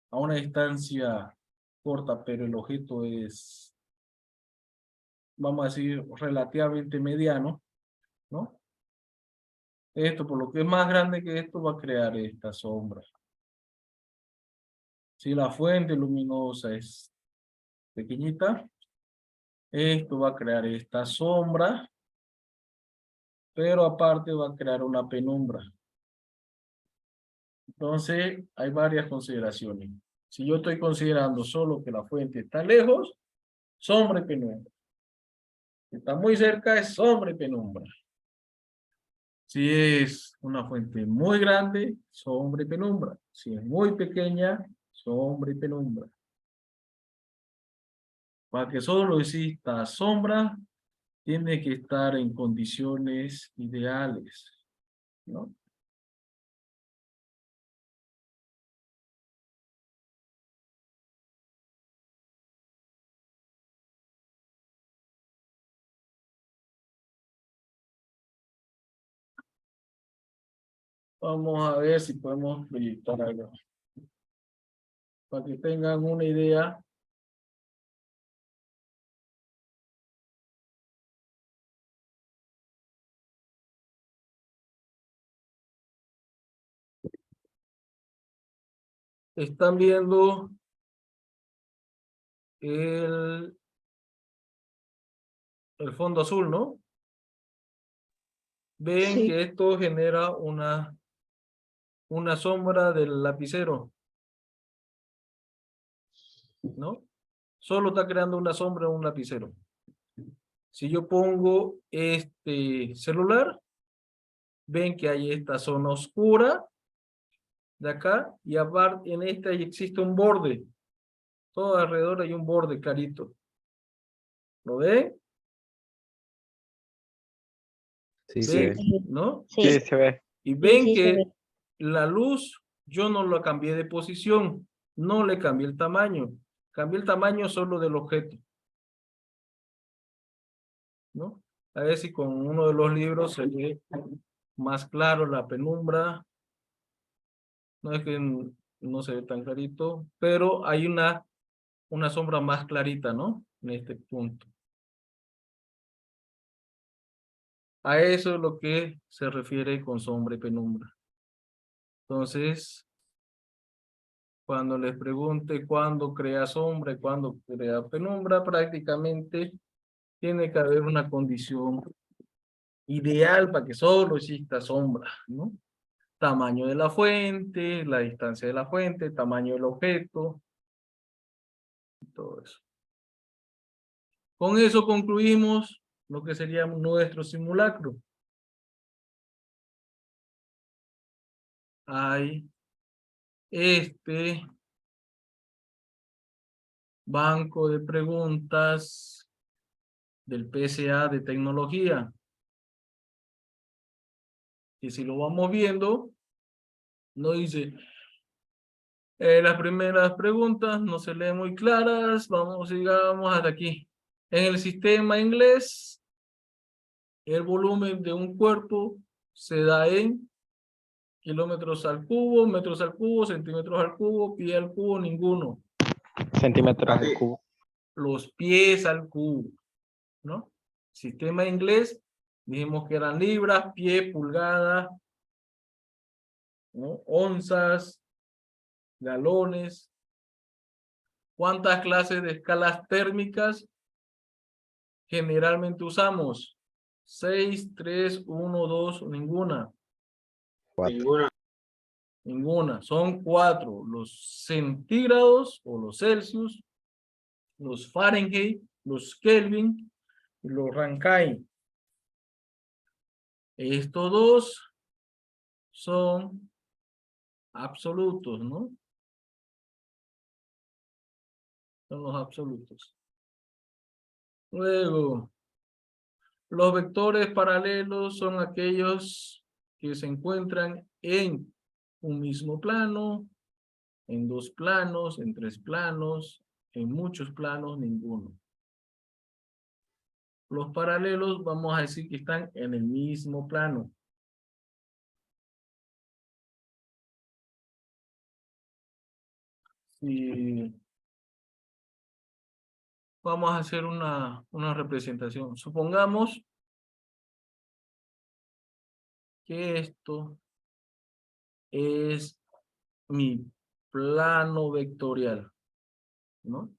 a una distancia corta, pero el objeto es, vamos a decir, relativamente mediano, ¿no? Esto, por lo que es más grande que esto, va a crear esta sombra. Si la fuente luminosa es pequeñita, Esto va a crear esta sombra, pero aparte va a crear una penumbra. Entonces, hay varias consideraciones. Si yo estoy considerando solo que la fuente está lejos, sombra y penumbra. Si está muy cerca, es sombra y penumbra. Si es una fuente muy grande, sombra y penumbra. Si es muy pequeña, sombra y penumbra. Para que solo exista sombra, tiene que estar en condiciones ideales, ¿no? Vamos a ver si podemos proyectar algo. Para que tengan una idea. Están viendo el fondo azul, ¿no? Ven Sí. que esto genera una sombra del lapicero, ¿no? Solo está creando una sombra en un lapicero. Si yo pongo este celular, ven que hay esta zona oscura de acá y aparte en esta existe un borde. Todo alrededor hay un borde clarito. ¿Lo ven? Sí, se ¿Ven? ve. ¿No? Sí, se ve. Y ven sí se que ve. la luz yo no la cambié de posición, no le cambié el tamaño. Cambié el tamaño solo del objeto, ¿no? A ver si con uno de los libros se ve más claro la penumbra. No es que no se ve tan clarito, pero hay una sombra más clarita, ¿no? En este punto. A eso es lo que se refiere con sombra y penumbra. Entonces, cuando les pregunte cuándo crea sombra y cuándo crea penumbra, prácticamente tiene que haber una condición ideal para que solo exista sombra, ¿no? Tamaño de la fuente, la distancia de la fuente, tamaño del objeto, y todo eso. Con eso concluimos lo que sería nuestro simulacro. Hay este banco de preguntas del PSA de tecnología. Y si lo vamos viendo, nos dice, las primeras preguntas no se leen muy claras, vamos, sigamos hasta aquí. En el sistema inglés, el volumen de un cuerpo se da en kilómetros al cubo, metros al cubo, centímetros al cubo, pie al cubo, ninguno. Centímetros al cubo. Los pies al cubo, ¿no? Sistema inglés, dijimos que eran libras, pie, pulgada, ¿no? Onzas, galones. ¿Cuántas clases de escalas térmicas generalmente usamos? 6, 3, 1, 2, ninguna. 4. Ninguna. Son 4. Los centígrados o los Celsius, los Fahrenheit, los Kelvin y los Rankine. Estos dos son absolutos, ¿no? Son los absolutos. Luego, los vectores paralelos son aquellos que se encuentran en un mismo plano, en 2 planos, en 3 planos, en muchos planos, ninguno. Los paralelos vamos a decir que están en el mismo plano. Si vamos a hacer una representación. Supongamos que esto es mi plano vectorial, ¿no?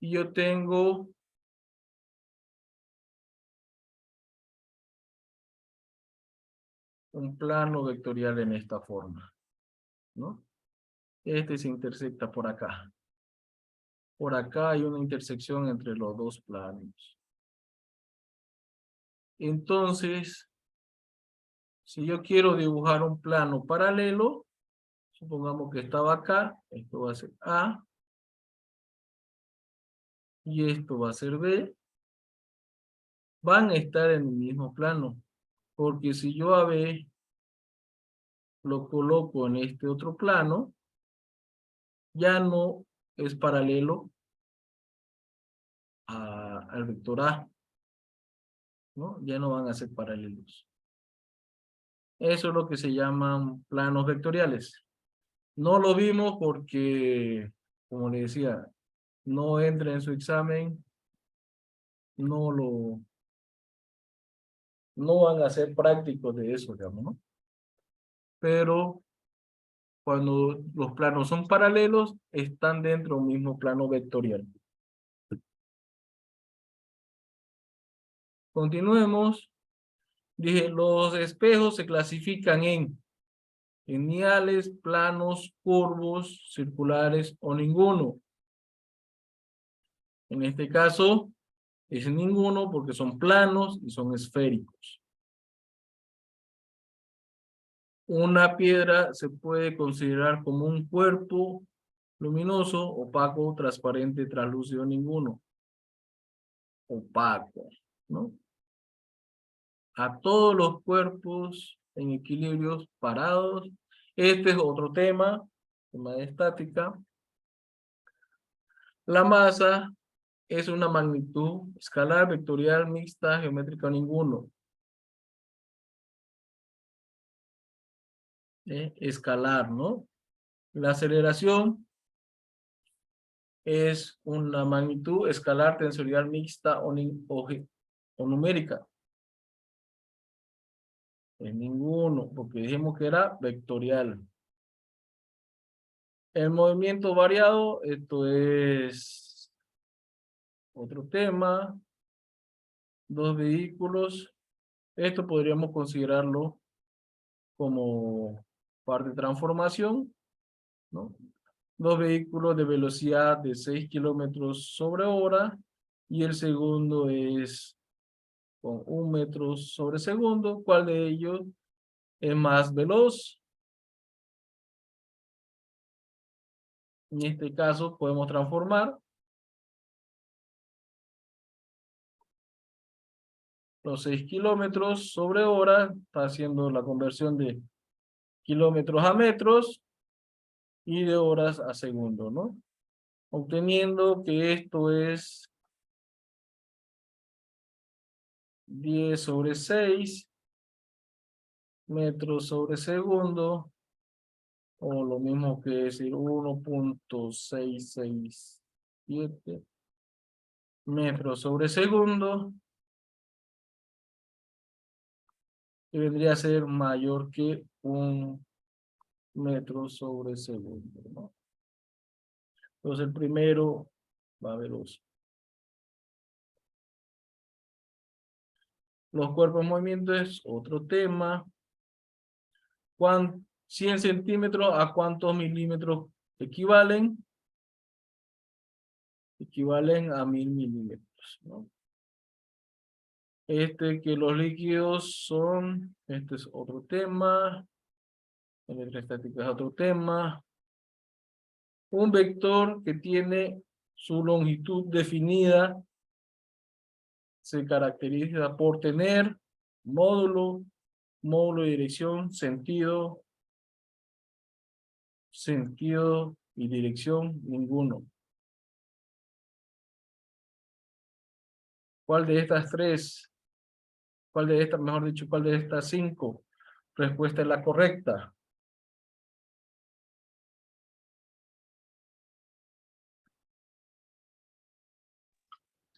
y yo tengo un plano vectorial en esta forma, ¿no? Este se intersecta por acá. Por acá hay una intersección entre los dos planos. Entonces, si yo quiero dibujar un plano paralelo, supongamos que estaba acá, esto va a ser A, y esto va a ser B, van a estar en el mismo plano, porque si yo a B lo coloco en este otro plano, ya no es paralelo al vector A, ¿no? Ya no van a ser paralelos. Eso es lo que se llaman planos vectoriales. No lo vimos porque, como le decía, no entra en su examen, no van a ser prácticos de eso, digamos, ¿no? Pero cuando los planos son paralelos, están dentro de un mismo plano vectorial. Continuemos. Dije, los espejos se clasifican en lineales, planos, curvos, circulares o ninguno. En este caso, es ninguno porque son planos y son esféricos. Una piedra se puede considerar como un cuerpo luminoso, opaco, transparente, translúcido, ninguno. Opaco, ¿no? A todos los cuerpos en equilibrios parados. Este es otro tema de estática. La masa es una magnitud escalar, vectorial, mixta, geométrica o ninguno. Escalar, ¿no? La aceleración es una magnitud escalar, tensorial, mixta o numérica. Es ninguno, porque dijimos que era vectorial. El movimiento variado, esto es otro tema. Dos vehículos. Esto podríamos considerarlo como parte de transformación, ¿no? Dos vehículos de velocidad de 6 kilómetros sobre hora y el segundo es con 1 metro sobre segundo. ¿Cuál de ellos es más veloz? En este caso podemos transformar los 6 kilómetros sobre hora, está haciendo la conversión de kilómetros a metros y de horas a segundo, ¿no? Obteniendo que esto es 10 sobre 6 metros sobre segundo, o lo mismo que decir 1.667 metros sobre segundo, que vendría a ser mayor que 1 metro sobre segundo, ¿no? Entonces el primero va veloz. Los cuerpos en movimiento es otro tema. 100 centímetros a cuántos milímetros equivalen? Equivalen a 1000 milímetros, ¿no? Que los líquidos son, este es otro tema. Electrostática es otro tema. Un vector que tiene su longitud definida se caracteriza por tener módulo, módulo de dirección, sentido y dirección, ninguno. ¿Cuál de estas tres? ¿Cuál de estas, mejor dicho, cuál de estas 5? Respuesta es la correcta.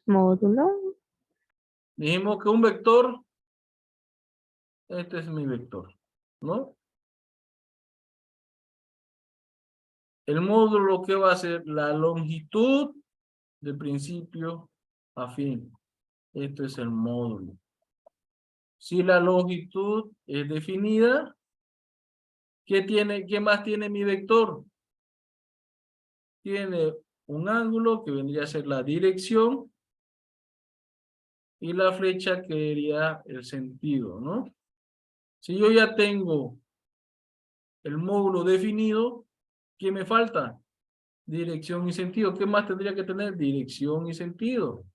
Módulo. Dijimos que un vector, este es mi vector, ¿no? El módulo, ¿qué va a ser? La longitud de principio a fin. Esto es el módulo. Si la longitud es definida, ¿qué más tiene mi vector? Tiene un ángulo que vendría a ser la dirección y la flecha que sería el sentido, ¿no? Si yo ya tengo el módulo definido, ¿qué me falta? Dirección y sentido. ¿Qué más tendría que tener? Dirección y sentido,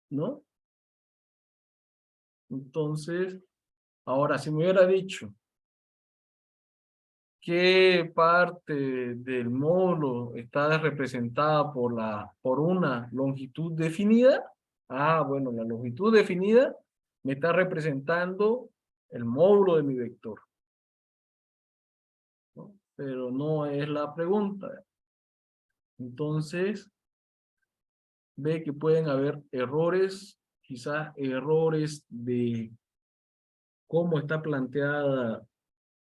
¿no? Entonces, ahora, si me hubiera dicho qué parte del módulo está representada por una longitud definida, bueno, la longitud definida me está representando el módulo de mi vector, ¿no? Pero no es la pregunta. Entonces, ve que pueden haber errores, quizás errores de cómo está planteada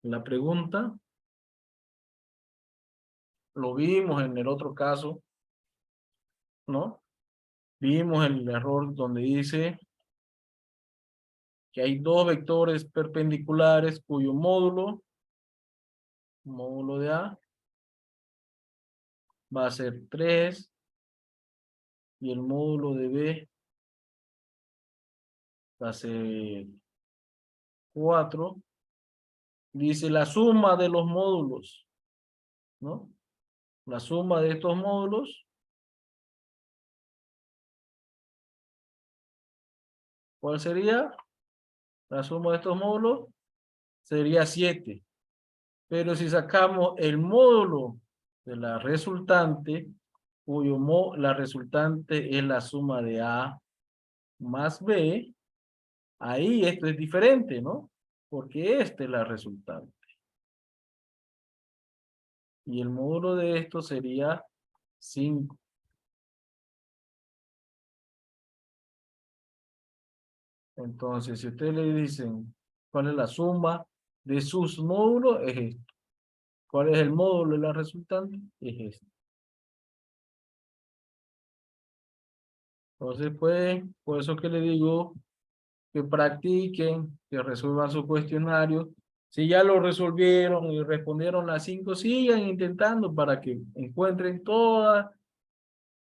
la pregunta. Lo vimos en el otro caso, ¿no? Vimos el error donde dice que hay dos vectores perpendiculares cuyo módulo de A, va a ser 3 y el módulo de B va a ser 4. Dice la suma de los módulos, ¿no? La suma de estos módulos, ¿cuál sería? La suma de estos módulos sería 7. Pero si sacamos el módulo de la resultante, la resultante es la suma de A más B, ahí esto es diferente, ¿no? Porque esta es la resultante. Y el módulo de esto sería 5. Entonces, si ustedes le dicen cuál es la suma de sus módulos, es esto. ¿Cuál es el módulo de la resultante? Es esto. Entonces, pues, por eso que le digo que practiquen, que resuelvan su cuestionario. Si ya lo resolvieron y respondieron las 5, sigan intentando para que encuentren todas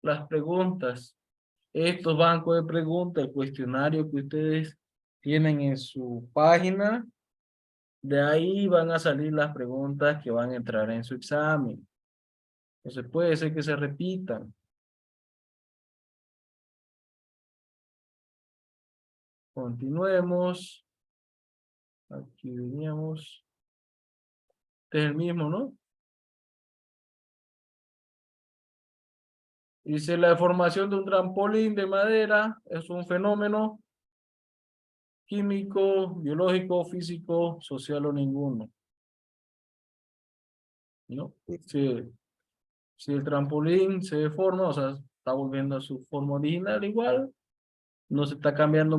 las preguntas. Estos bancos de preguntas, el cuestionario que ustedes tienen en su página, de ahí van a salir las preguntas que van a entrar en su examen. Entonces puede ser que se repitan. Continuemos. Aquí veníamos. Este es el mismo, ¿no? Dice, la deformación de un trampolín de madera es un fenómeno químico, biológico, físico, social o ninguno, ¿no? Si el trampolín se deforma, o sea, está volviendo a su forma original igual, no se está cambiando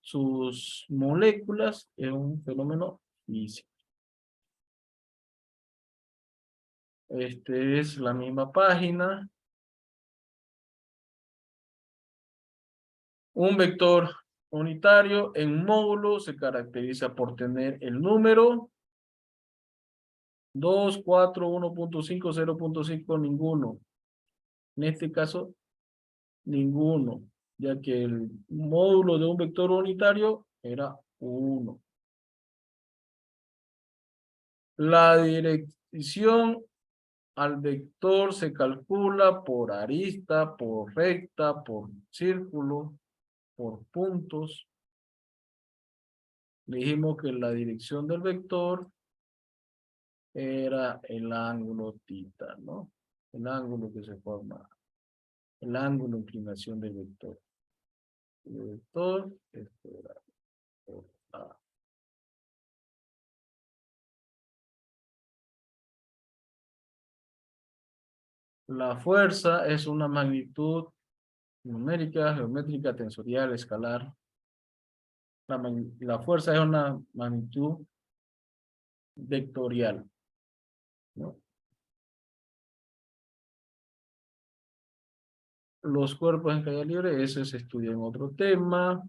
sus moléculas, es un fenómeno físico. Este es la misma página. Un vector unitario en módulo se caracteriza por tener el número 2, 4, 1.5, 0.5, ninguno. En este caso, ninguno, ya que el módulo de un vector unitario era 1. La dirección al vector se calcula por arista, por recta, por círculo, por puntos. Dijimos que la dirección del vector era el ángulo θ, ¿no? El ángulo que se forma, el ángulo de inclinación del vector. El vector, esto era por A. La fuerza es una magnitud numérica, geométrica, tensorial, escalar. La fuerza es una magnitud vectorial, ¿no? los cuerpos en caída libre, eso se estudia en otro tema.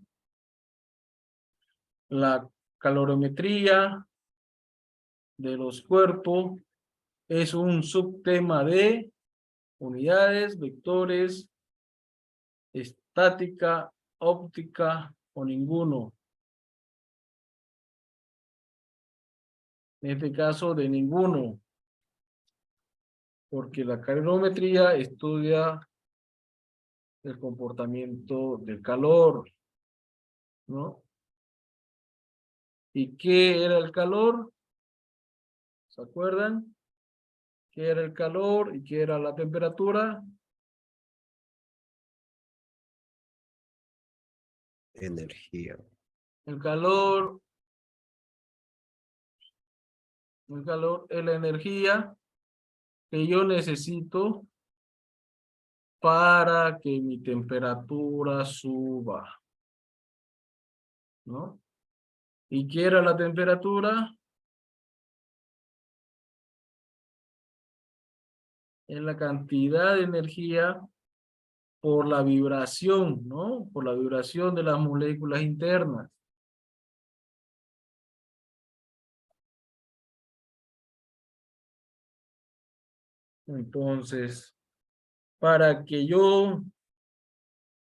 La calorimetría de los cuerpos es un subtema de unidades, vectores, estática, óptica o ninguno. En este caso, de ninguno. Porque la calorimetría estudia el comportamiento del calor, ¿no? ¿Y qué era el calor? ¿Se acuerdan? ¿Qué era el calor y qué era la temperatura? Energía. El calor es la energía que yo necesito para que mi temperatura suba, ¿no? ¿Y qué era la temperatura? Es la cantidad de energía por la vibración, ¿no? Por la vibración de las moléculas internas. Entonces, para que yo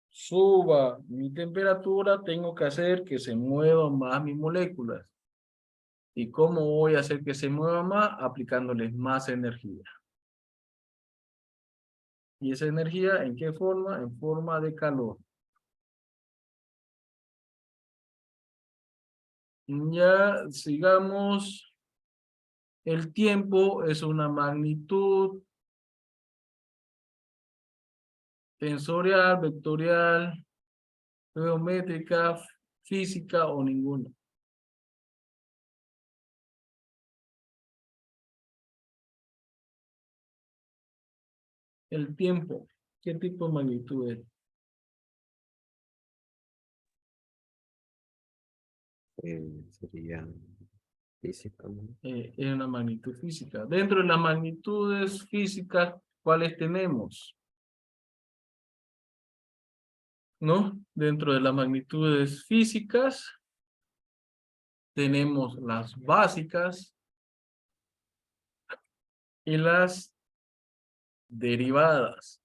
suba mi temperatura, tengo que hacer que se muevan más mis moléculas. ¿Y cómo voy a hacer que se muevan más? Aplicándoles más energía. ¿Y esa energía en qué forma? En forma de calor. Ya sigamos. El tiempo es una magnitud tensorial, vectorial, geométrica, física o ninguna. El tiempo, ¿qué tipo de magnitud es? Sería física, ¿no? Es una magnitud física. Dentro de las magnitudes físicas, ¿cuáles tenemos? ¿No? Dentro de las magnitudes físicas, tenemos las básicas y las derivadas.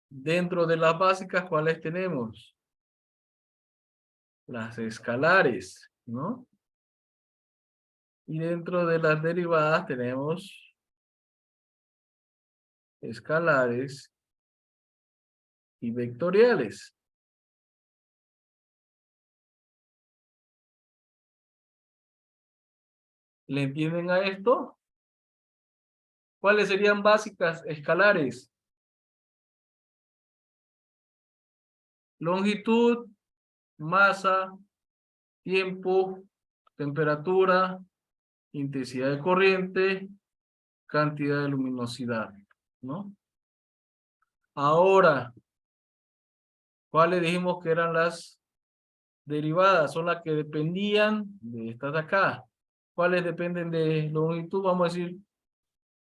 Dentro de las básicas, ¿cuáles tenemos? Las escalares, ¿no? Y dentro de las derivadas tenemos escalares y vectoriales. ¿Le entienden a esto? ¿Cuáles serían básicas? Escalares. Longitud, masa, tiempo, temperatura, intensidad de corriente, cantidad de luminosidad, ¿no? Ahora, ¿cuáles dijimos que eran las derivadas? Son las que dependían de estas de acá. ¿Cuáles dependen de longitud? Vamos a decir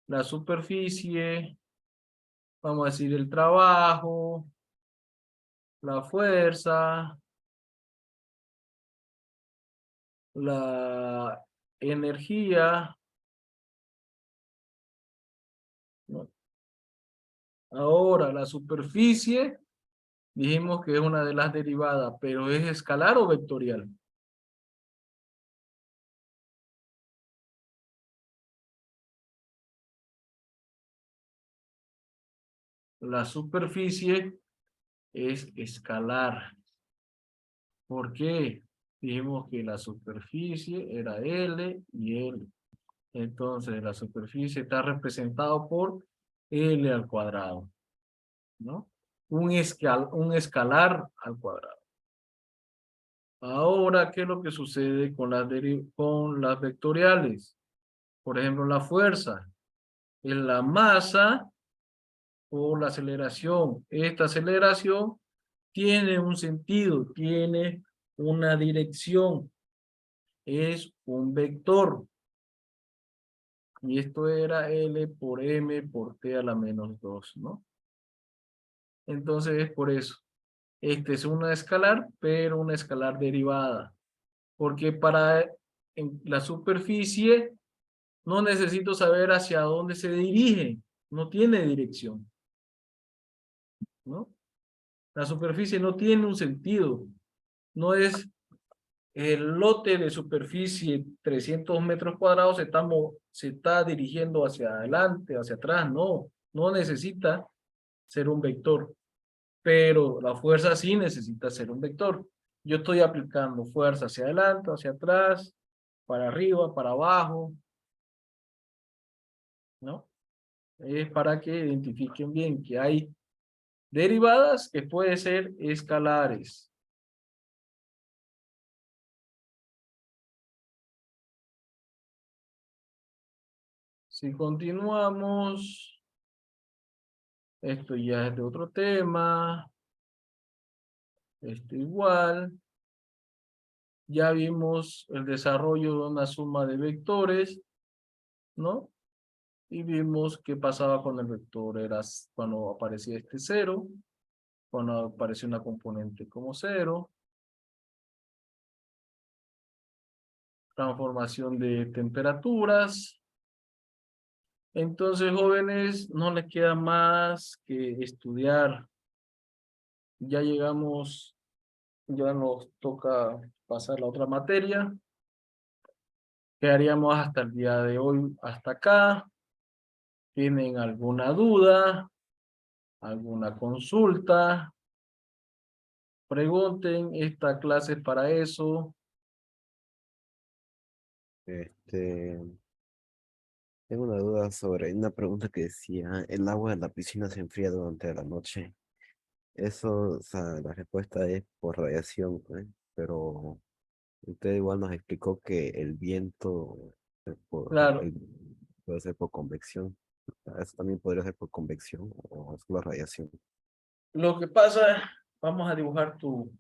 la superficie, vamos a decir el trabajo, la fuerza, la energía, ¿no? Ahora, la superficie, dijimos que es una de las derivadas, pero ¿es escalar o vectorial? La superficie es escalar. ¿Por qué? Dijimos que la superficie era L y L. Entonces, la superficie está representado por L al cuadrado, ¿no? Un escalar al cuadrado. Ahora, ¿qué es lo que sucede con las vectoriales? Por ejemplo, la fuerza. Es la masa por la aceleración. Esta aceleración tiene un sentido, tiene una dirección. Es un vector, Y esto era L por M por T a la menos 2, ¿no? Entonces es por eso. Este es una escalar, pero una escalar derivada. Porque para en la superficie no necesito saber hacia dónde se dirige. No tiene dirección, ¿no? La superficie no tiene un sentido. No es el lote de superficie 300 metros cuadrados se está dirigiendo hacia adelante, hacia atrás. No, no necesita ser un vector. Pero la fuerza sí necesita ser un vector. Yo estoy aplicando fuerza hacia adelante, hacia atrás, para arriba, para abajo, ¿no? Es para que identifiquen bien que hay derivadas que pueden ser escalares. Si continuamos, esto ya es de otro tema, esto igual. Ya vimos el desarrollo de una suma de vectores, ¿no? Y vimos qué pasaba con el vector, era cuando aparecía este cero, cuando aparece una componente como cero, transformación de temperaturas. Entonces, jóvenes, no les queda más que estudiar. Ya llegamos, ya nos toca pasar la otra materia. Quedaríamos hasta el día de hoy, hasta acá. ¿Tienen alguna duda? ¿Alguna consulta? Pregunten, esta clase es para eso. Este, tengo una duda sobre una pregunta que decía, ¿el agua de la piscina se enfría durante la noche? Eso, o sea, la respuesta es por radiación, ¿eh? Pero usted igual nos explicó que el viento Claro, puede ser por convección. Eso también podría ser por convección o solo radiación. lo que pasa, vamos a dibujar tu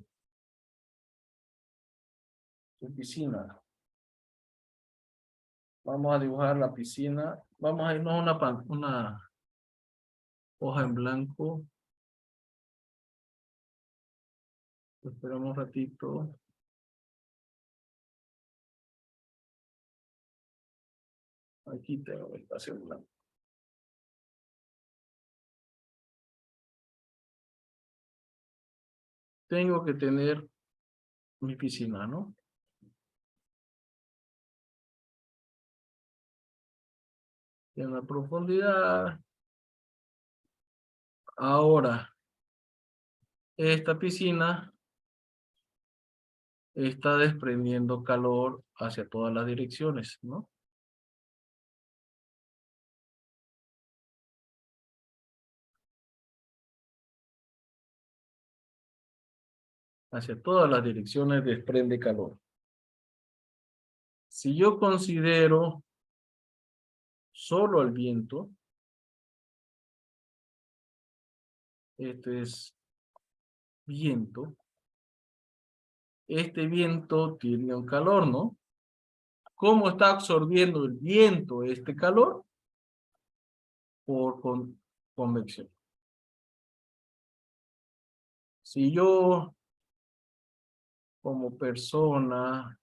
piscina. Vamos a dibujar la piscina. Vamos a irnos a una hoja en blanco. Esperamos un ratito. Aquí tengo el espacio en blanco. Tengo que tener mi piscina, ¿no? Tiene una profundidad. Ahora, esta piscina está desprendiendo calor hacia todas las direcciones, ¿no? Hacia todas las direcciones desprende calor. Si yo considero solo el viento, este es viento, este viento tiene un calor, ¿no? ¿Cómo está absorbiendo el viento este calor? Por convección. Si yo, como persona,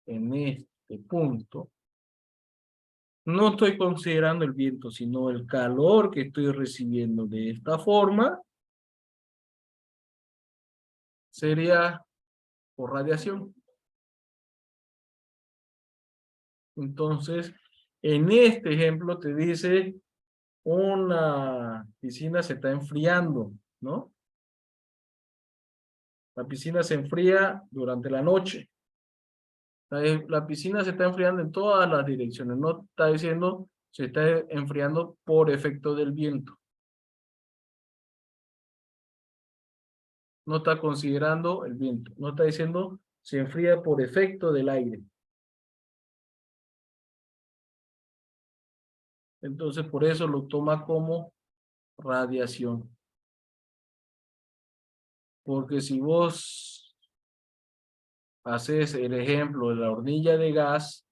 en este punto, no estoy considerando el viento, sino el calor que estoy recibiendo de esta forma, sería por radiación. Entonces, en este ejemplo te dice, una piscina se está enfriando, ¿no? La piscina se enfría durante la noche. La piscina se está enfriando en todas las direcciones. No está diciendo se está enfriando por efecto del viento. No está considerando el viento. No está diciendo se enfría por efecto del aire. Entonces, por eso lo toma como radiación. Porque si vos haces el ejemplo de la hornilla de gas,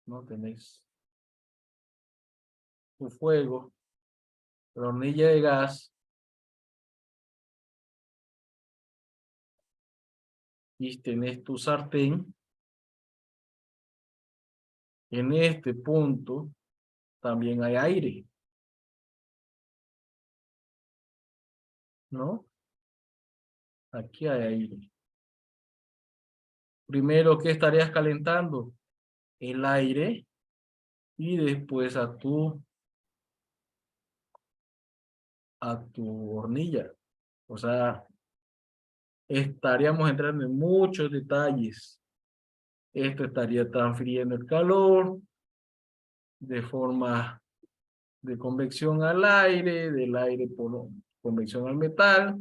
¿no? Tenéis tu fuego, la hornilla de gas, y tenés tu sartén. En este punto también hay aire, ¿no? Aquí hay aire. Primero, ¿qué estarías calentando? El aire, y después a tu hornilla. O sea, estaríamos entrando en muchos detalles. Esto estaría transfiriendo el calor de forma de convección al aire, del aire por convección al metal,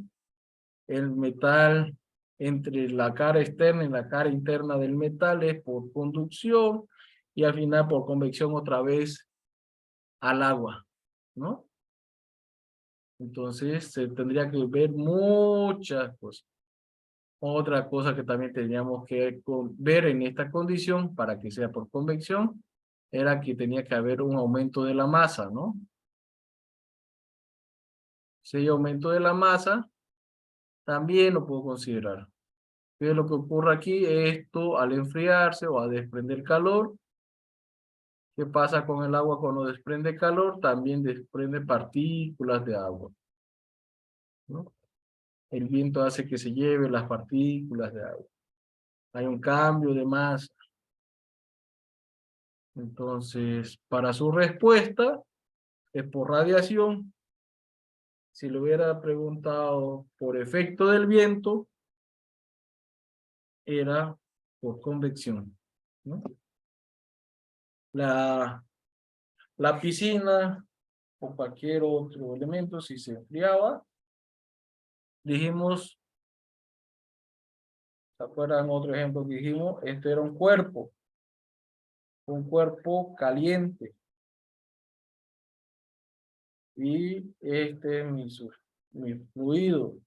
el metal entre la cara externa y la cara interna del metal es por conducción, y al final por convección otra vez al agua, ¿no? Entonces se tendría que ver muchas cosas. Otra cosa que también teníamos que ver en esta condición, para que sea por convección, era que tenía que haber un aumento de la masa, ¿no? Si hay aumento de la masa, también lo puedo considerar. ¿Qué es lo que ocurre aquí? Esto, al enfriarse o al desprender calor, ¿qué pasa con el agua cuando desprende calor? También desprende partículas de agua, ¿no? El viento hace que se lleve las partículas de agua. Hay un cambio de masa. Entonces, para su respuesta, es por radiación. Si le hubiera preguntado por efecto del viento, era por convección, ¿no? La piscina o cualquier otro elemento, si se enfriaba, dijimos, ¿se acuerdan otro ejemplo que dijimos? Este era un cuerpo caliente. Y este es mi fluido,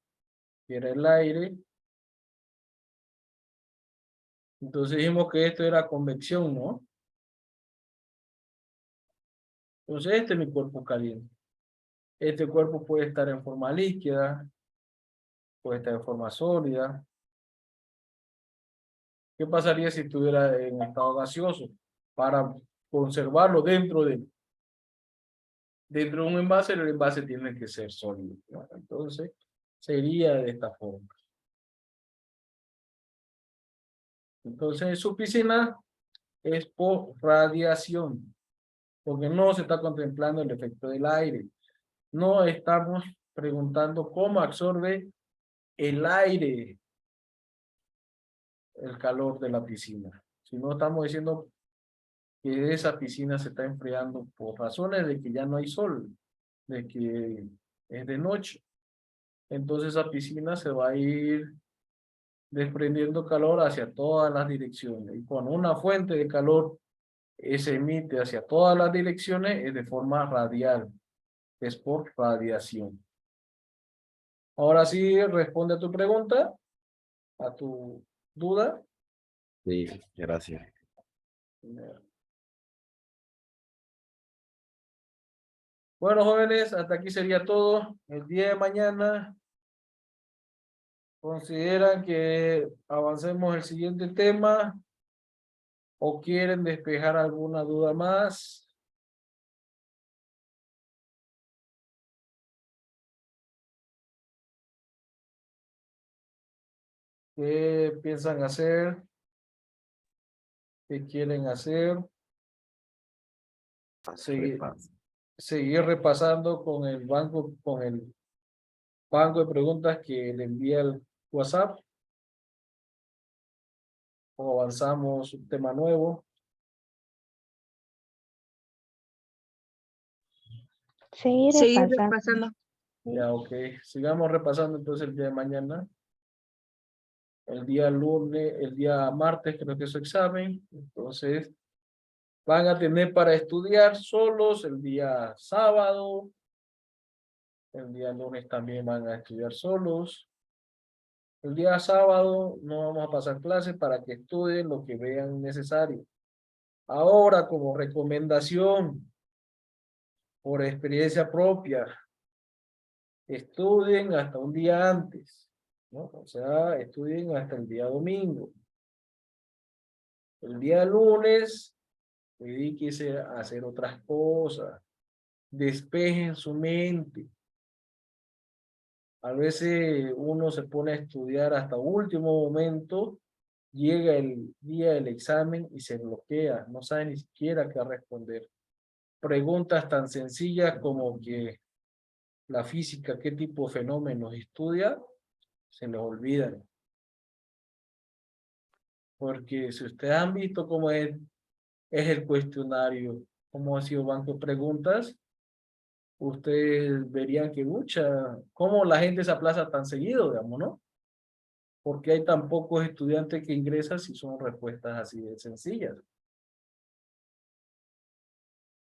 que era el aire. Entonces dijimos que esto era convección, ¿no? Entonces este es mi cuerpo caliente. Este cuerpo puede estar en forma líquida, puede estar en forma sólida. ¿Qué pasaría si estuviera en estado gaseoso? Para conservarlo dentro de un envase, el envase tiene que ser sólido, ¿no? Entonces sería de esta forma. Entonces en su piscina es por radiación, porque no se está contemplando el efecto del aire. No estamos preguntando cómo absorbe el aire el calor de la piscina, sino estamos diciendo que esa piscina se está enfriando por razones de que ya no hay sol, de que es de noche. Entonces esa piscina se va a ir desprendiendo calor hacia todas las direcciones. Y cuando una fuente de calor se emite hacia todas las direcciones, es de forma radial, es por radiación. Ahora sí, responde a tu pregunta, a tu duda. Sí, gracias. Bueno, jóvenes, hasta aquí sería todo. El día de mañana, ¿consideran que avancemos el siguiente tema o quieren despejar alguna duda más? ¿Qué piensan hacer? ¿Qué quieren hacer? Seguir repasando con el banco de preguntas que le envía el WhatsApp, o avanzamos un tema nuevo. Seguir repasando. Ya, ok. Sigamos repasando entonces el día de mañana. El día lunes, el día martes creo que es su examen. Entonces, van a tener para estudiar solos el día sábado. El día lunes también van a estudiar solos. El día sábado no vamos a pasar clases para que estudien lo que vean necesario. Ahora, como recomendación, por experiencia propia, estudien hasta un día antes, ¿no? O sea, estudien hasta el día domingo. El día lunes, dedíquese a hacer otras cosas. Despejen su mente. A veces uno se pone a estudiar hasta último momento, llega el día del examen y se bloquea, no sabe ni siquiera qué responder. Preguntas tan sencillas como que la física, qué tipo de fenómenos estudia, se les olvidan. Porque si ustedes han visto cómo es el cuestionario, cómo ha sido banco de preguntas, ustedes verían que cómo la gente se aplaza tan seguido, digamos, ¿no? Porque hay tan pocos estudiantes que ingresan si son respuestas así de sencillas.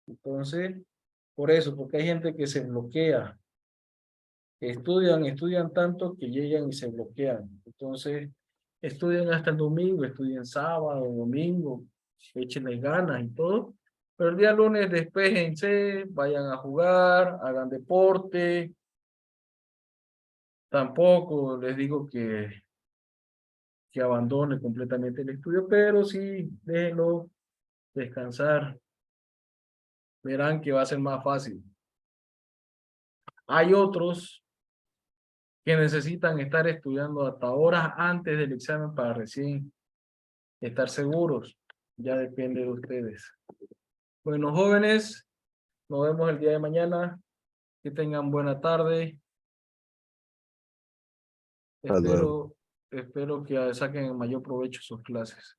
Entonces, por eso, porque hay gente que se bloquea. Estudian tanto que llegan y se bloquean. Entonces, estudian hasta el domingo, estudian sábado, domingo, échenle ganas y todo. Pero el día lunes despéjense, vayan a jugar, hagan deporte. Tampoco les digo que abandone completamente el estudio, pero sí déjenlo descansar. Verán que va a ser más fácil. Hay otros que necesitan estar estudiando hasta horas antes del examen para recién estar seguros. Ya depende de ustedes. Bueno, jóvenes, nos vemos el día de mañana. Que tengan buena tarde. Hasta luego. Espero que saquen el mayor provecho de sus clases.